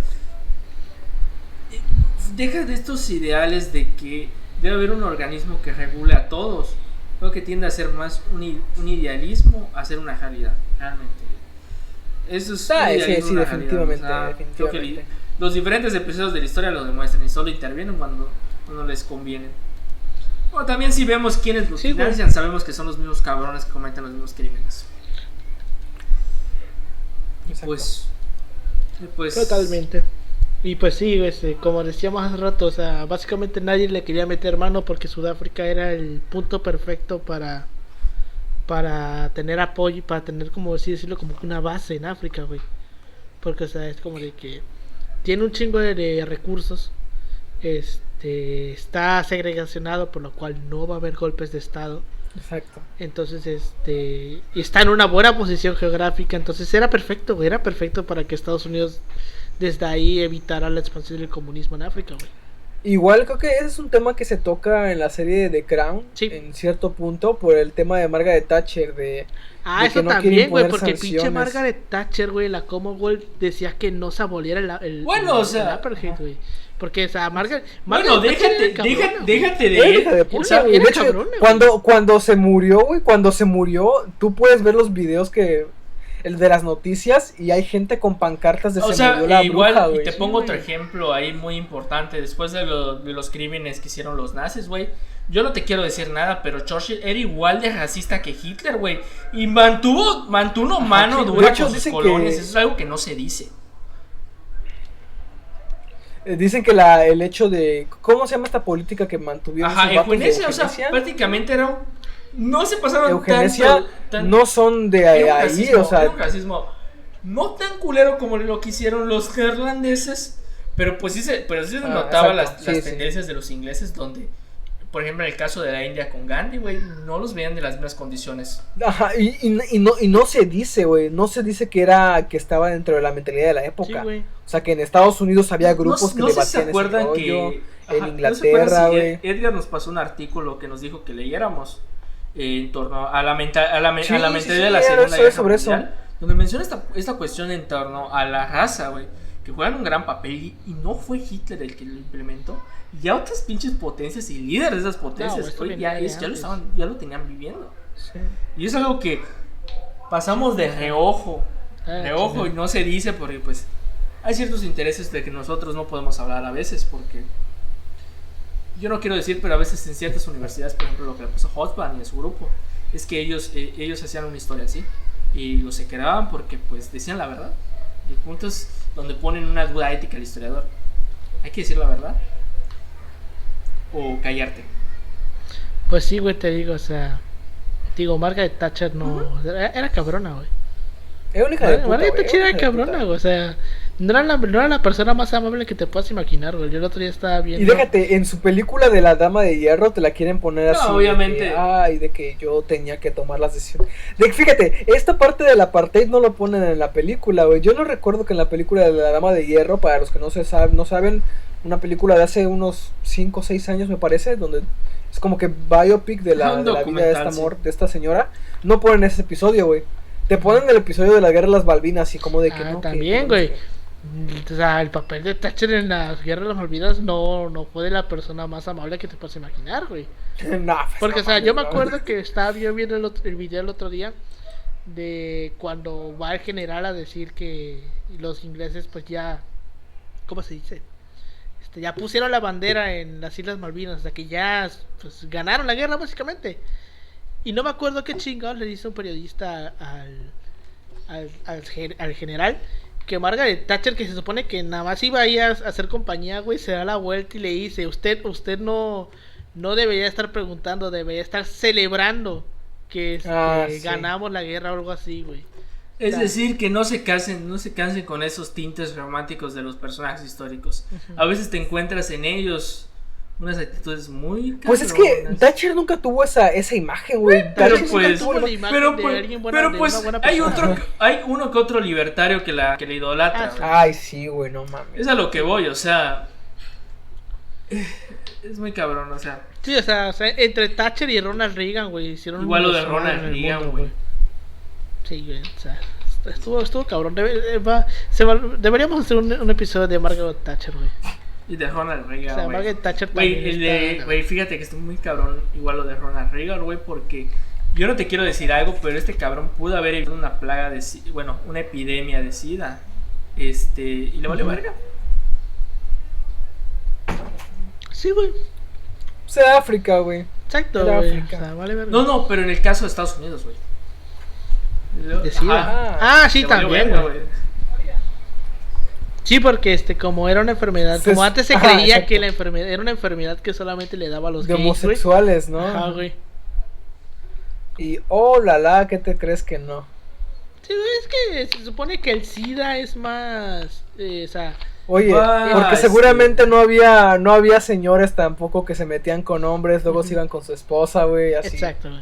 Speaker 3: deja de estos ideales de que debe haber un organismo que regule a todos. Creo que tiende a ser más un idealismo a ser una realidad, realmente. Eso es un idealismo,
Speaker 2: sí,
Speaker 3: una
Speaker 2: definitivamente,
Speaker 3: realidad, o sea, creo que
Speaker 2: definitivamente.
Speaker 3: los diferentes episodios de la historia lo demuestran y solo intervienen cuando les conviene. O también si vemos quiénes los
Speaker 1: Sí, güey.
Speaker 3: financian, sabemos que son los mismos cabrones que cometen los mismos crímenes.
Speaker 2: Exacto.
Speaker 3: Pues
Speaker 1: Totalmente. Y pues sí, como decíamos hace rato, o sea, básicamente nadie le quería meter mano porque Sudáfrica era el punto perfecto para tener apoyo, para tener, como así decirlo, como que una base en África, güey. Porque, o sea, es como de que tiene un chingo de recursos, está segregacionado, por lo cual no va a haber golpes de estado.
Speaker 2: Exacto.
Speaker 1: Entonces, y está en una buena posición geográfica. Entonces era perfecto, güey. Era perfecto para que Estados Unidos desde ahí evitara la expansión del comunismo en África, güey.
Speaker 2: Igual creo que ese es un tema que se toca en la serie de The Crown,
Speaker 1: Sí.
Speaker 2: en cierto punto, por el tema de Margaret Thatcher, de
Speaker 1: Ah,
Speaker 2: de que
Speaker 1: eso
Speaker 2: no quiere
Speaker 1: también, güey,
Speaker 2: imponer
Speaker 1: porque pinche
Speaker 2: sanciones.
Speaker 1: Margaret Thatcher, güey, la Commonwealth decía que no se aboliera
Speaker 3: Bueno, o sea,
Speaker 1: el apartheid, güey. Porque, o sea,
Speaker 3: bueno,
Speaker 1: Margaret Thatcher era cabrona, güey.
Speaker 3: déjate de
Speaker 2: Hija de puta,
Speaker 1: O sea,
Speaker 2: güey.
Speaker 1: era
Speaker 2: De hecho,
Speaker 1: cabrona, güey.
Speaker 2: cuando se murió, güey, tú puedes ver los videos el de las noticias y hay gente con pancartas de
Speaker 3: O
Speaker 2: se
Speaker 3: sea,
Speaker 2: murió la
Speaker 3: igual,
Speaker 2: bruja,
Speaker 3: y
Speaker 2: güey.
Speaker 3: te
Speaker 1: Sí,
Speaker 3: pongo
Speaker 1: güey.
Speaker 3: otro ejemplo ahí muy importante. Después de los crímenes que hicieron los nazis, güey. Yo no te quiero decir nada, pero Churchill era igual de racista que Hitler, güey. Y mantuvo mano
Speaker 2: sí,
Speaker 3: dura
Speaker 2: de hecho,
Speaker 3: con sus
Speaker 2: dicen
Speaker 3: colonias.
Speaker 2: que-
Speaker 3: Eso es algo que no se dice.
Speaker 2: Dicen que el hecho de ¿cómo se llama esta política que mantuvieron
Speaker 3: Ajá,
Speaker 2: esos vatos de
Speaker 3: eugenesia, o sea,
Speaker 2: eugenesia?
Speaker 3: prácticamente era no se pasaron
Speaker 2: Eugenesia
Speaker 3: tanto,
Speaker 2: no son de
Speaker 3: era un
Speaker 2: ahí,
Speaker 3: racismo,
Speaker 2: o sea,
Speaker 3: era un racismo no tan culero como lo que hicieron los neerlandeses, pero pues sí se notaba
Speaker 2: exacto,
Speaker 3: las
Speaker 2: sí.
Speaker 3: tendencias de los ingleses, donde, por ejemplo, en el caso de la India con Gandhi, güey, no los veían de las mismas condiciones.
Speaker 2: ajá, y no se dice, güey, no se dice que estaba dentro de la mentalidad de la época.
Speaker 1: Sí, güey.
Speaker 2: O sea, que en Estados Unidos había grupos que
Speaker 3: no sé si se
Speaker 2: debatían ese
Speaker 3: acuerdan
Speaker 2: rollo,
Speaker 3: que
Speaker 2: en
Speaker 3: ajá,
Speaker 2: Inglaterra,
Speaker 3: ¿no se acuerdan
Speaker 2: güey.
Speaker 3: si Edgar nos pasó un artículo que nos dijo que leyéramos en torno a la mentalidad
Speaker 2: Sí,
Speaker 3: de la
Speaker 2: sí,
Speaker 3: Segunda
Speaker 2: era
Speaker 3: Guerra
Speaker 2: sobre eso.
Speaker 3: Mundial, donde menciona esta cuestión en torno a la raza, güey, que juegan un gran papel y no fue Hitler el que lo implementó. Ya otras pinches potencias y líderes de esas potencias,
Speaker 1: esto
Speaker 3: güey,
Speaker 1: venía de
Speaker 3: ya lo tenían viviendo.
Speaker 2: Sí.
Speaker 3: Y es algo que pasamos de reojo
Speaker 1: Ah,
Speaker 3: y no se dice porque pues hay ciertos intereses de que nosotros no podemos hablar a veces, porque yo no quiero decir, pero a veces en ciertas universidades, por ejemplo, lo que le pasó a Hotman y a su grupo, es que ellos hacían una historia así y lo se quedaban porque pues decían la verdad. Y puntos donde ponen una duda ética al historiador. ¿Hay que decir la verdad? ¿O callarte?
Speaker 1: Pues sí, güey, te digo, o sea, digo, Margaret Thatcher no, era cabrona, güey.
Speaker 2: Es única de puta,
Speaker 1: Margaret
Speaker 2: güey,
Speaker 1: Thatcher
Speaker 2: es
Speaker 1: era
Speaker 2: hija de
Speaker 1: cabrona,
Speaker 2: puta.
Speaker 1: güey, o sea, no era la persona más amable que te puedas imaginar, güey. Yo el otro día estaba viendo.
Speaker 2: Y déjate, en su película de la Dama de Hierro te la quieren poner
Speaker 3: No,
Speaker 2: así.
Speaker 3: obviamente.
Speaker 2: De que yo tenía que tomar las decisiones. Fíjate, esta parte del apartheid no lo ponen en la película, güey. Yo no recuerdo que en la película de la Dama de Hierro, para los que no saben, una película de hace unos 5 o 6 años me parece, donde es como que biopic de la vida de esta de esta señora, no ponen ese episodio, güey. Te ponen el episodio de la guerra de las Malvinas, así como de que no.
Speaker 1: También, güey. O sea, el papel de Thatcher en la guerra de las Malvinas no fue de la persona más amable que te puedas imaginar, güey.
Speaker 2: No, pues
Speaker 1: Porque,
Speaker 2: no,
Speaker 1: o sea, yo me
Speaker 2: no.
Speaker 1: acuerdo que estaba viendo el video el otro día de cuando va el general a decir que los ingleses, pues ya, ¿cómo se dice? Ya pusieron la bandera en las Islas Malvinas, o sea, que ya pues, ganaron la guerra, básicamente. Y no me acuerdo qué chingados le dice un periodista al general que Margaret Thatcher, que se supone que nada más iba ahí a hacer compañía, güey, se da la vuelta y le dice, usted no debería estar preguntando, debería estar celebrando que
Speaker 2: Sí.
Speaker 1: ganamos la guerra o algo así, güey.
Speaker 3: Es decir, que no se cansen con esos tintes románticos de los personajes históricos. A veces te encuentras en ellos unas actitudes muy
Speaker 2: Pues es que Thatcher nunca tuvo esa imagen, güey.
Speaker 3: Pero
Speaker 2: Thatcher
Speaker 3: pues,
Speaker 2: nunca tuvo la imagen.
Speaker 3: hay uno que otro libertario que la idolatra.
Speaker 1: Sí.
Speaker 2: Ay, sí, güey, no mames.
Speaker 3: Es a lo que voy, o sea, es muy cabrón, o sea.
Speaker 1: Sí, o sea, entre Thatcher y Ronald Reagan, güey, hicieron
Speaker 3: Igual lo de
Speaker 1: desmadre
Speaker 3: Ronald
Speaker 1: en el
Speaker 3: Reagan,
Speaker 1: mundo,
Speaker 3: güey.
Speaker 1: Sí, güey, o sea, estuvo cabrón. Deberíamos hacer un episodio de Margaret Thatcher, güey.
Speaker 3: Y de Ronald Reagan,
Speaker 1: O sea,
Speaker 3: güey.
Speaker 1: Margaret Thatcher también
Speaker 3: Güey, fíjate que está muy cabrón igual lo de Ronald Reagan, güey, porque yo no te quiero decir algo, pero este cabrón pudo haber evitado una plaga de SIDA, bueno, una epidemia de SIDA. Y le valió verga.
Speaker 1: Sí, güey.
Speaker 2: O sea, África, güey.
Speaker 1: Exacto,
Speaker 2: Era
Speaker 1: güey.
Speaker 2: África.
Speaker 1: O sea, vale verga.
Speaker 3: No, pero en el caso de Estados Unidos, güey.
Speaker 1: De SIDA.
Speaker 2: Ajá.
Speaker 1: Sí,
Speaker 3: Le valió
Speaker 1: también,
Speaker 3: verga,
Speaker 1: güey. Sí, porque como era una enfermedad, como antes se creía
Speaker 2: exacto.
Speaker 1: que la enfermedad era una enfermedad que solamente le daba a los
Speaker 2: De
Speaker 1: gays, güey.
Speaker 2: homosexuales, ¿no?
Speaker 1: Ajá, güey.
Speaker 2: Y oh la, ¿qué te crees que no?
Speaker 1: Sí, güey, es que se supone que el SIDA es más, o sea,
Speaker 2: Oye,
Speaker 3: Ah,
Speaker 2: porque
Speaker 3: sí.
Speaker 2: seguramente no había señores tampoco que se metían con hombres, luego se iban con su esposa, güey, así.
Speaker 1: exacto, güey.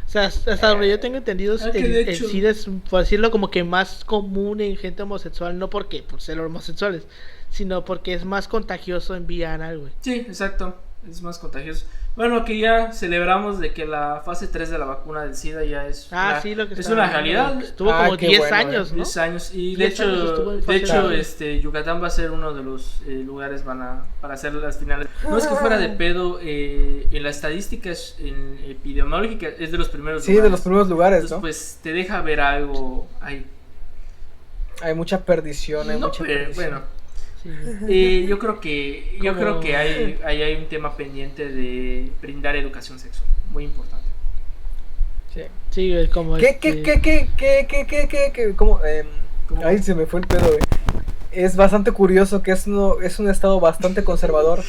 Speaker 1: O sea, hasta donde yo tengo entendido,
Speaker 3: que de
Speaker 1: el
Speaker 3: hecho-
Speaker 1: SIDA es, por decirlo, como que más común en gente homosexual, no porque por ser homosexuales, sino porque es más contagioso en vía anal, güey.
Speaker 3: Sí, exacto. Es más contagioso. Bueno, que ya celebramos de que la fase 3 de la vacuna del SIDA ya es
Speaker 1: Sí, lo que
Speaker 3: es
Speaker 1: estaba
Speaker 3: una realidad.
Speaker 1: viendo, estuvo como
Speaker 2: qué
Speaker 1: 10
Speaker 2: bueno,
Speaker 1: años, ¿no?
Speaker 3: 10 años. Y de
Speaker 1: 10 años estuvo en
Speaker 3: hecho,
Speaker 1: fase tres.
Speaker 3: Yucatán va a ser uno de los lugares para hacer las finales. No es que fuera de pedo, en las estadísticas epidemiológicas es de los primeros
Speaker 2: Sí,
Speaker 3: lugares.
Speaker 2: de los primeros lugares,
Speaker 3: Entonces,
Speaker 2: ¿no?
Speaker 3: pues te deja ver algo ahí.
Speaker 2: Hay mucha perdición, hay
Speaker 3: No,
Speaker 2: mucha
Speaker 3: pero,
Speaker 2: perdición.
Speaker 3: bueno,
Speaker 1: Sí, güey.
Speaker 3: yo creo que hay un tema pendiente de brindar educación sexual, muy importante.
Speaker 2: Sí.
Speaker 1: Sí, güey, como
Speaker 2: ¿Cómo?
Speaker 3: ¿Cómo?
Speaker 2: Ay, se me fue el pedo, güey. Es bastante curioso que es un estado bastante conservador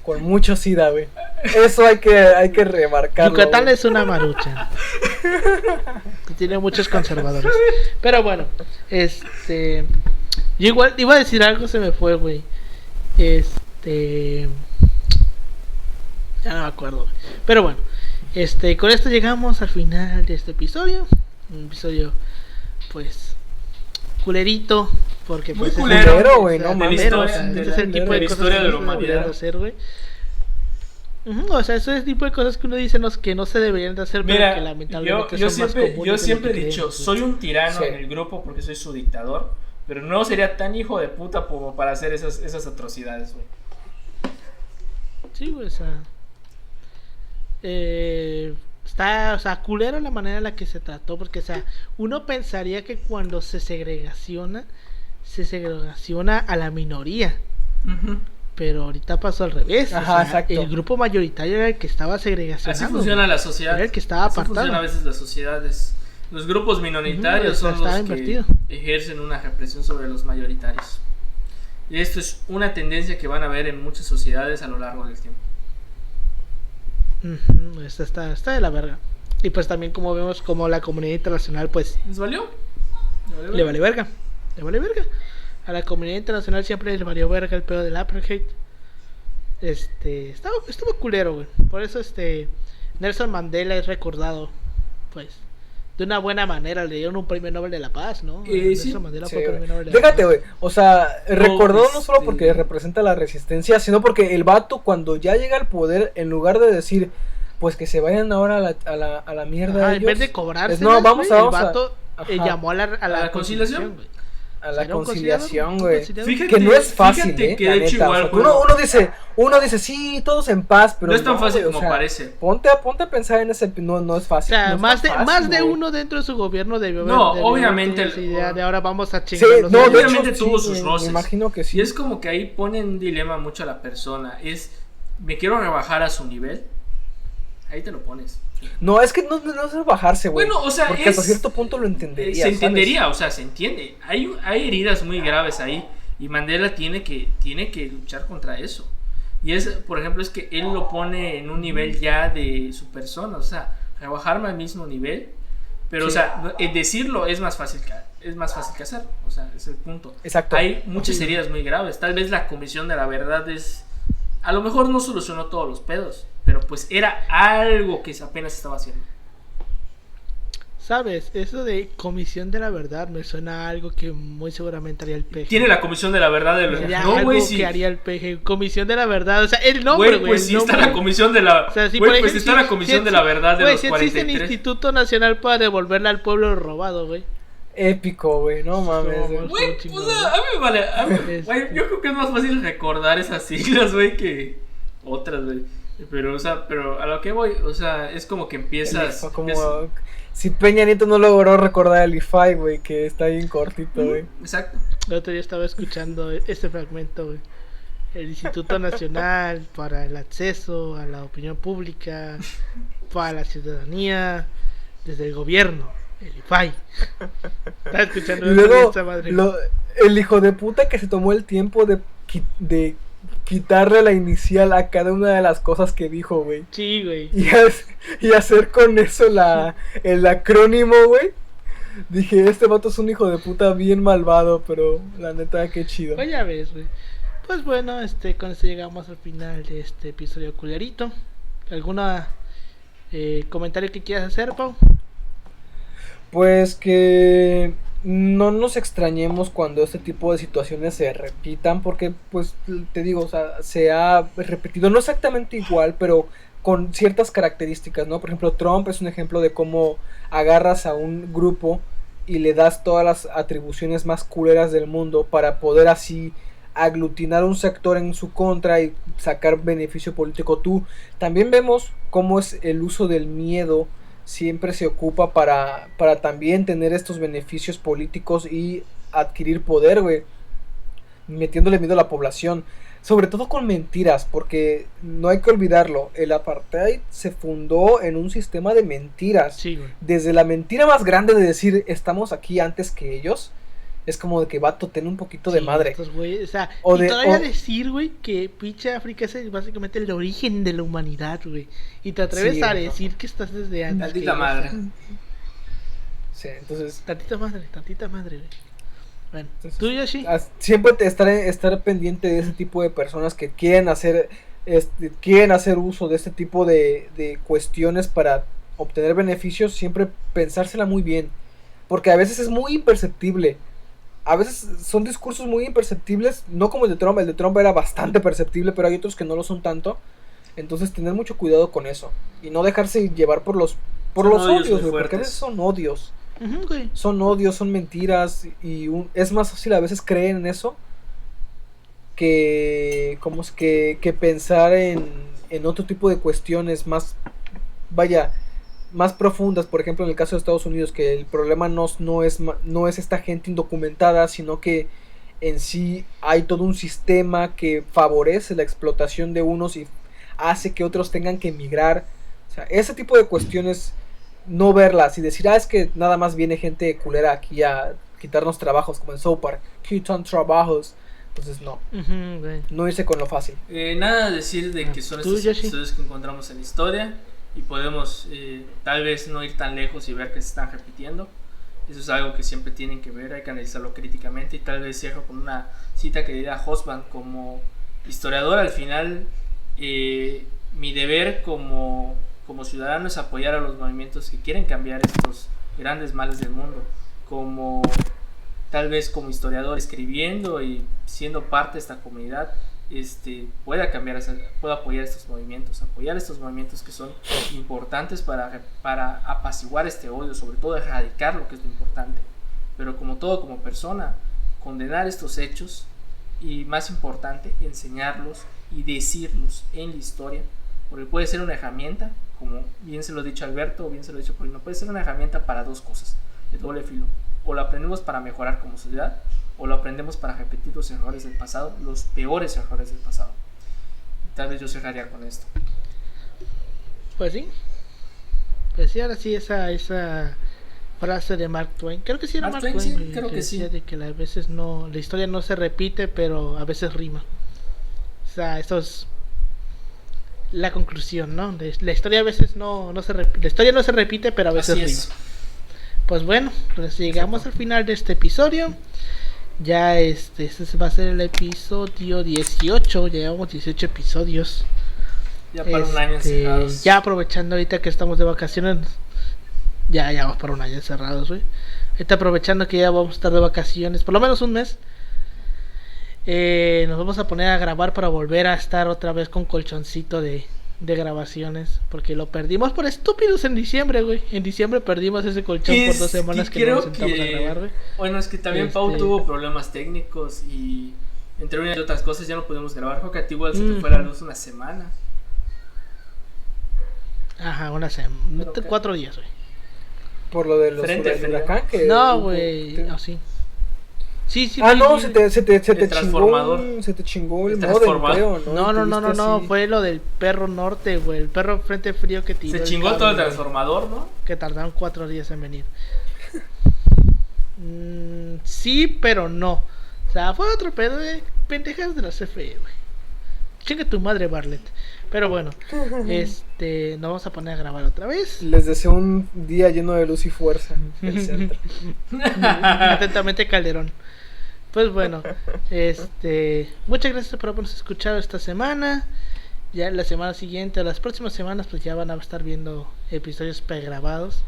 Speaker 2: con mucho SIDA, güey. Eso hay que remarcarlo.
Speaker 1: Yucatán
Speaker 2: güey.
Speaker 1: es una marucha. Tiene muchos conservadores. Pero bueno, yo igual iba a decir algo, se me fue, güey. Ya no me acuerdo, güey. Pero bueno, con esto llegamos al final de este episodio. Un episodio, pues, culerito. Porque
Speaker 3: Muy
Speaker 1: pues
Speaker 3: culero,
Speaker 2: culero, güey, no
Speaker 3: de la
Speaker 2: mames.
Speaker 3: historia-
Speaker 1: o sea,
Speaker 3: de
Speaker 1: este
Speaker 3: la-
Speaker 1: es el tipo
Speaker 3: de
Speaker 1: de
Speaker 3: la
Speaker 1: cosas
Speaker 3: historia
Speaker 1: que
Speaker 3: de la
Speaker 1: no se deberían
Speaker 3: humanidad.
Speaker 1: de hacer, güey. O sea, eso es el tipo de cosas que uno dice que no se deberían de hacer, pero que
Speaker 3: Mira,
Speaker 1: lamentablemente
Speaker 3: yo
Speaker 1: son más
Speaker 3: siempre,
Speaker 1: comunes
Speaker 3: yo
Speaker 1: de lo
Speaker 3: siempre he
Speaker 1: que
Speaker 3: dicho,
Speaker 1: creemos, güey.
Speaker 3: soy un tirano
Speaker 2: Sí.
Speaker 3: en el grupo porque soy su dictador, pero no sería tan hijo de puta como para hacer esas atrocidades, güey.
Speaker 1: Sí, güey, o sea. Está, o sea, culero la manera en la que se trató, porque, o sea, uno pensaría que cuando se segregaciona, se segregaciona a la minoría.
Speaker 3: Ujú.
Speaker 1: Pero ahorita pasó al revés.
Speaker 2: Ajá,
Speaker 1: o sea,
Speaker 2: exacto.
Speaker 1: el grupo mayoritario era el que estaba segregacionado.
Speaker 3: Así funciona la sociedad.
Speaker 1: Era el que estaba
Speaker 3: Así
Speaker 1: apartado.
Speaker 3: funciona a veces las sociedades. Los grupos minoritarios
Speaker 1: Ujú,
Speaker 3: son
Speaker 1: estaba
Speaker 3: los
Speaker 1: invertido.
Speaker 3: que ejercen una represión sobre los mayoritarios. Y esto es una tendencia que van a ver en muchas sociedades a lo largo del tiempo.
Speaker 1: Ujú, está de la verga. Y pues también como vemos como la comunidad internacional pues
Speaker 3: ¿Les valió?
Speaker 1: le vale verga. Le vale verga. A la comunidad internacional siempre le valió verga el pedo del apartheid. Estuvo culero, güey. Por eso Nelson Mandela es recordado pues de una buena manera. Le dieron un premio Nobel de la Paz, ¿no?
Speaker 3: Sí.
Speaker 1: Nelson Mandela
Speaker 2: Sí,
Speaker 1: fue
Speaker 2: güey.
Speaker 1: premio Nobel de la
Speaker 2: Fíjate,
Speaker 1: Paz.
Speaker 2: güey, o sea, recordó no solo
Speaker 3: este-
Speaker 2: porque representa la resistencia, sino porque el vato cuando ya llega al poder, en lugar de decir, pues que se vayan ahora a la mierda
Speaker 1: Ajá, en
Speaker 2: ellos,
Speaker 1: vez de cobrarse,
Speaker 2: no, vamos
Speaker 1: el
Speaker 2: a-
Speaker 1: vato
Speaker 2: ajá.
Speaker 1: llamó a la
Speaker 3: conciliación.
Speaker 1: güey.
Speaker 2: a la
Speaker 1: Era un
Speaker 2: conciliación,
Speaker 1: conciliador,
Speaker 2: güey.
Speaker 1: un conciliador.
Speaker 3: Fíjate,
Speaker 2: Que no es fácil,
Speaker 3: fíjate que
Speaker 2: la
Speaker 3: de hecho
Speaker 2: neta,
Speaker 3: igual,
Speaker 2: o sea,
Speaker 3: bueno,
Speaker 2: uno dice, sí, todos en paz, pero
Speaker 3: no es tan fácil
Speaker 2: güey,
Speaker 3: como
Speaker 2: o sea,
Speaker 3: parece.
Speaker 2: Ponte a pensar en ese, no es
Speaker 1: O
Speaker 2: fácil.
Speaker 1: sea,
Speaker 2: no es
Speaker 1: más de,
Speaker 2: tan fácil,
Speaker 1: más de
Speaker 2: güey.
Speaker 1: uno dentro de su gobierno debió haber.
Speaker 3: No,
Speaker 1: debió haber
Speaker 3: obviamente
Speaker 1: tenido esa
Speaker 3: el-
Speaker 1: idea de ahora vamos a
Speaker 2: Sí,
Speaker 1: chingar los
Speaker 2: no, de
Speaker 1: otros.
Speaker 3: Obviamente
Speaker 2: hecho,
Speaker 3: tuvo
Speaker 2: sí,
Speaker 3: sus
Speaker 2: me
Speaker 3: roces.
Speaker 2: imagino que sí.
Speaker 3: Y es como que ahí pone un dilema mucho a la persona. Me quiero rebajar a su nivel. Ahí te lo pones.
Speaker 2: No, es que no es bajarse, güey.
Speaker 3: Bueno, o sea,
Speaker 2: porque hasta cierto punto lo entendería.
Speaker 3: se entendería, o sea, se entiende. Hay heridas muy graves ahí. Y Mandela tiene que luchar contra eso. Y es, por ejemplo, es que él lo pone en un nivel ya de su persona. O sea, rebajarme al mismo nivel. Pero,
Speaker 2: Sí.
Speaker 3: o sea, decirlo es más fácil que hacerlo. O sea, es el punto.
Speaker 2: Exacto.
Speaker 3: Hay muchas heridas muy graves. Tal vez la Comisión de la Verdad a lo mejor no solucionó todos los pedos. Pero pues era algo que apenas estaba haciendo.
Speaker 1: ¿Sabes? Eso de Comisión de la Verdad me suena a algo que muy seguramente haría el PG.
Speaker 3: Tiene la Comisión de la Verdad
Speaker 1: Sería
Speaker 3: No,
Speaker 1: algo
Speaker 3: güey, sí.
Speaker 1: que haría el PG. Comisión de la Verdad. O sea, el nombre, güey.
Speaker 3: Pues
Speaker 1: el
Speaker 3: sí está
Speaker 1: nombre.
Speaker 3: la Comisión de la...
Speaker 1: O sea, si
Speaker 3: Güey,
Speaker 1: por
Speaker 3: pues
Speaker 1: ejemplo,
Speaker 3: está la Comisión de la Verdad de
Speaker 1: güey,
Speaker 3: los
Speaker 1: si existe el
Speaker 3: 43.
Speaker 1: Instituto Nacional para devolverle al pueblo lo robado, güey.
Speaker 2: Épico, güey, no mames.
Speaker 1: No,
Speaker 2: güey.
Speaker 3: Güey,
Speaker 1: chingón,
Speaker 3: pues a mí me vale. Güey,
Speaker 1: Este.
Speaker 3: yo creo que es más fácil recordar esas siglas, güey, que otras, güey. Pero, o sea, pero a lo que voy, o sea, es como que empiezas...
Speaker 2: Como si Peña Nieto no logró recordar el IFAI, güey, que está bien cortito, güey.
Speaker 3: Exacto.
Speaker 1: El otro día estaba escuchando este fragmento, güey. El Instituto Nacional para el Acceso a la Opinión Pública, para la Ciudadanía, desde el gobierno, el IFAI. Estaba escuchando
Speaker 2: Y
Speaker 1: eso
Speaker 2: luego,
Speaker 1: esta madre.
Speaker 2: el hijo de puta que se tomó el tiempo de quitarle la inicial a cada una de las cosas que dijo, güey.
Speaker 1: Sí, güey.
Speaker 2: Y hacer con eso el acrónimo, güey. Dije, este vato es un hijo de puta bien malvado, pero la neta, qué chido.
Speaker 1: Pues ya ves, güey. Pues bueno, con esto llegamos al final de este episodio culerito. ¿Alguna comentario que quieras hacer, Pau?
Speaker 2: Pues que no nos extrañemos cuando este tipo de situaciones se repitan, porque pues te digo, o sea, se ha repetido, no exactamente igual, pero con ciertas características, ¿no? Por ejemplo, Trump es un ejemplo de cómo agarras a un grupo y le das todas las atribuciones más culeras del mundo para poder así aglutinar un sector en su contra y sacar beneficio político. Tú también vemos cómo es el uso del miedo siempre se ocupa para también tener estos beneficios políticos y adquirir poder, güey, metiéndole miedo a la población, sobre todo con mentiras, porque no hay que olvidarlo, el apartheid se fundó en un sistema de mentiras.
Speaker 1: Sí, güey.
Speaker 2: Desde la mentira más grande de decir estamos aquí antes que ellos, es como de que vato, ten un poquito de
Speaker 1: Sí,
Speaker 2: madre.
Speaker 1: estos güeyes, o sea,
Speaker 2: O
Speaker 1: y
Speaker 2: de-
Speaker 1: todavía
Speaker 2: o-
Speaker 1: decir, güey, que pinche África es básicamente el origen de la humanidad, güey. Y te atreves
Speaker 2: Sí,
Speaker 1: a
Speaker 2: no.
Speaker 1: decir que estás desde antes.
Speaker 3: Maldita
Speaker 1: que ellos.
Speaker 3: madre.
Speaker 2: Sí, entonces
Speaker 1: Tantita madre, güey. Bueno,
Speaker 2: Entonces,
Speaker 1: tú, Yoshi.
Speaker 2: siempre estar pendiente de ese tipo de personas que quieren hacer uso de este tipo de cuestiones para obtener beneficios, siempre pensársela muy bien, porque a veces es muy imperceptible, a veces son discursos muy imperceptibles, no como el de Trump era bastante perceptible, pero hay otros que no lo son tanto, entonces tener mucho cuidado con eso, y no dejarse llevar por los
Speaker 3: Son odios muy
Speaker 2: odios, güey, porque a
Speaker 3: fuertes.
Speaker 2: veces son odios.
Speaker 1: Ujú, güey.
Speaker 2: Son odios, son mentiras y es más fácil a veces creer en eso que pensar en otro tipo de cuestiones más profundas. Por ejemplo, en el caso de Estados Unidos, que el problema no es esta gente indocumentada, sino que en sí hay todo un sistema que favorece la explotación de unos y hace que otros tengan que emigrar. O sea, ese tipo de cuestiones, no verlas y decir, es que nada más viene gente culera aquí a quitarnos trabajos, como en South Park, quitan trabajos. Entonces no irse con lo fácil.
Speaker 3: Nada decir de que son estos episodios que encontramos en la historia y podemos tal vez no ir tan lejos y ver que se están repitiendo. Eso es algo que siempre tienen que ver, hay que analizarlo críticamente. Y tal vez cierro con una cita que diría Hobsbawm: como historiador, al final mi deber como ciudadano es apoyar a los movimientos que quieren cambiar estos grandes males del mundo. Tal vez como historiador, escribiendo y siendo parte de esta comunidad, pueda apoyar estos movimientos que son importantes para apaciguar este odio, sobre todo erradicar lo que es lo importante. Pero como todo, como persona, condenar estos hechos y, más importante, enseñarlos y decirlos en la historia, porque puede ser una herramienta, como bien se lo ha dicho Alberto o bien se lo ha dicho Paulino, puede ser una herramienta para dos cosas de doble filo. O lo aprendemos para mejorar como sociedad, o lo aprendemos para repetir los errores del pasado, los peores errores del pasado. Y tal vez yo cerraría con esto.
Speaker 1: Pues sí, ahora sí esa frase de Mark Twain, creo que sí era Mark Twain,
Speaker 3: sí, creo que sí,
Speaker 1: de que a veces la historia no se repite, pero a veces rima. O sea, esto es la conclusión, ¿no? La historia a veces no se repite, pero a veces
Speaker 3: así
Speaker 1: rima.
Speaker 3: Es.
Speaker 1: Pues bueno, pues llegamos al final de este episodio. Ya este va a ser el episodio 18. Llevamos 18 episodios.
Speaker 3: Ya para un año encerrados.
Speaker 1: Ya aprovechando ahorita que estamos de vacaciones. Ya vamos para un año encerrados, güey. Ahorita aprovechando que ya vamos a estar de vacaciones, por lo menos un mes. Nos vamos a poner a grabar para volver a estar otra vez con colchoncito de grabaciones, porque lo perdimos por estúpidos en diciembre, güey. En diciembre perdimos ese colchón por 2 semanas que no nos sentamos a grabar, güey.
Speaker 3: Bueno, es que también Pau tuvo problemas técnicos y entre una y otras cosas ya no pudimos grabar. Creo que a ti igual se te fue la luz una semana.
Speaker 1: Ajá, una semana, 4 días, güey.
Speaker 2: Por lo de los huracán que
Speaker 1: no, güey, así. Sí,
Speaker 2: no, se te
Speaker 3: transformador.
Speaker 2: Se te chingó el modem, creo, ¿no?
Speaker 1: No, fue lo del perro norte, güey. El perro frente frío que tiró.
Speaker 3: Se chingó todo el transformador, ¿no?
Speaker 1: Que tardaron 4 días en venir. Sí, pero no. O sea, fue otro pedo de pendejas de la CFE, güey. Chinga tu madre, Barlet. Pero bueno, nos vamos a poner a grabar otra vez.
Speaker 2: Les deseo un día lleno de luz y fuerza en el centro.
Speaker 1: Atentamente, Calderón. Pues bueno, muchas gracias por habernos escuchado esta semana. Ya la semana siguiente, las próximas semanas, pues ya van a estar viendo episodios pregrabados,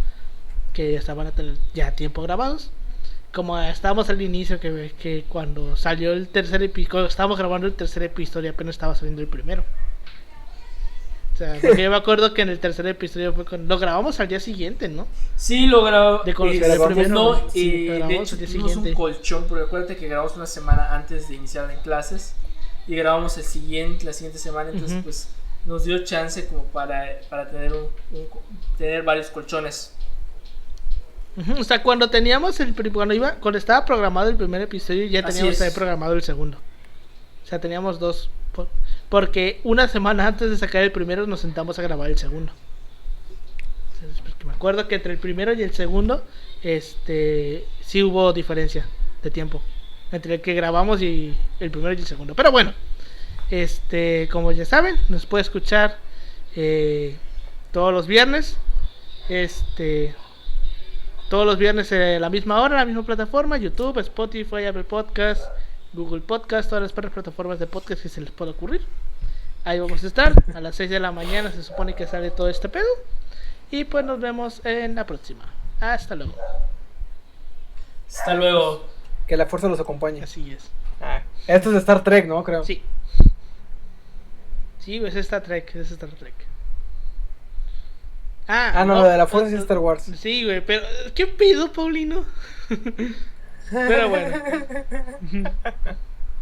Speaker 1: que ya van a tener ya tiempo grabados. Como estábamos al inicio, que cuando salió el tercer episodio, estábamos grabando el tercer episodio, apenas estaba saliendo el primero. O sea, porque yo me acuerdo que en el tercer episodio fue lo grabamos al día siguiente, ¿no?
Speaker 3: Sí, lo grabamos.
Speaker 1: De
Speaker 3: hecho tuvimos un colchón, porque acuérdate que grabamos una semana antes de iniciar en clases y grabamos la siguiente semana, entonces pues nos dio chance como para tener tener varios colchones.
Speaker 1: O sea, cuando teníamos cuando estaba programado el primer episodio, ya teníamos que haber programado el segundo. O sea, teníamos 2. Porque una semana antes de sacar el primero nos sentamos a grabar el segundo. Porque me acuerdo que entre el primero y el segundo sí hubo diferencia de tiempo entre el que grabamos y el primero y el segundo. Pero bueno, como ya saben, nos puede escuchar todos los viernes. Todos los viernes a la misma hora, la misma plataforma: YouTube, Spotify, Apple Podcast, Google Podcast, todas las plataformas de podcast que se les pueda ocurrir. Ahí vamos a estar, a las 6 de la mañana se supone que sale todo este pedo. Y pues nos vemos en la próxima. Hasta luego.
Speaker 3: Hasta luego.
Speaker 2: Que la fuerza los acompañe.
Speaker 1: Así es.
Speaker 2: Esto es de Star Trek, ¿no? Creo.
Speaker 1: Sí, es Star Trek,
Speaker 2: no, lo de la fuerza es Star Wars.
Speaker 1: Sí, güey, pero ¿qué pedo, Paulino? Pero bueno.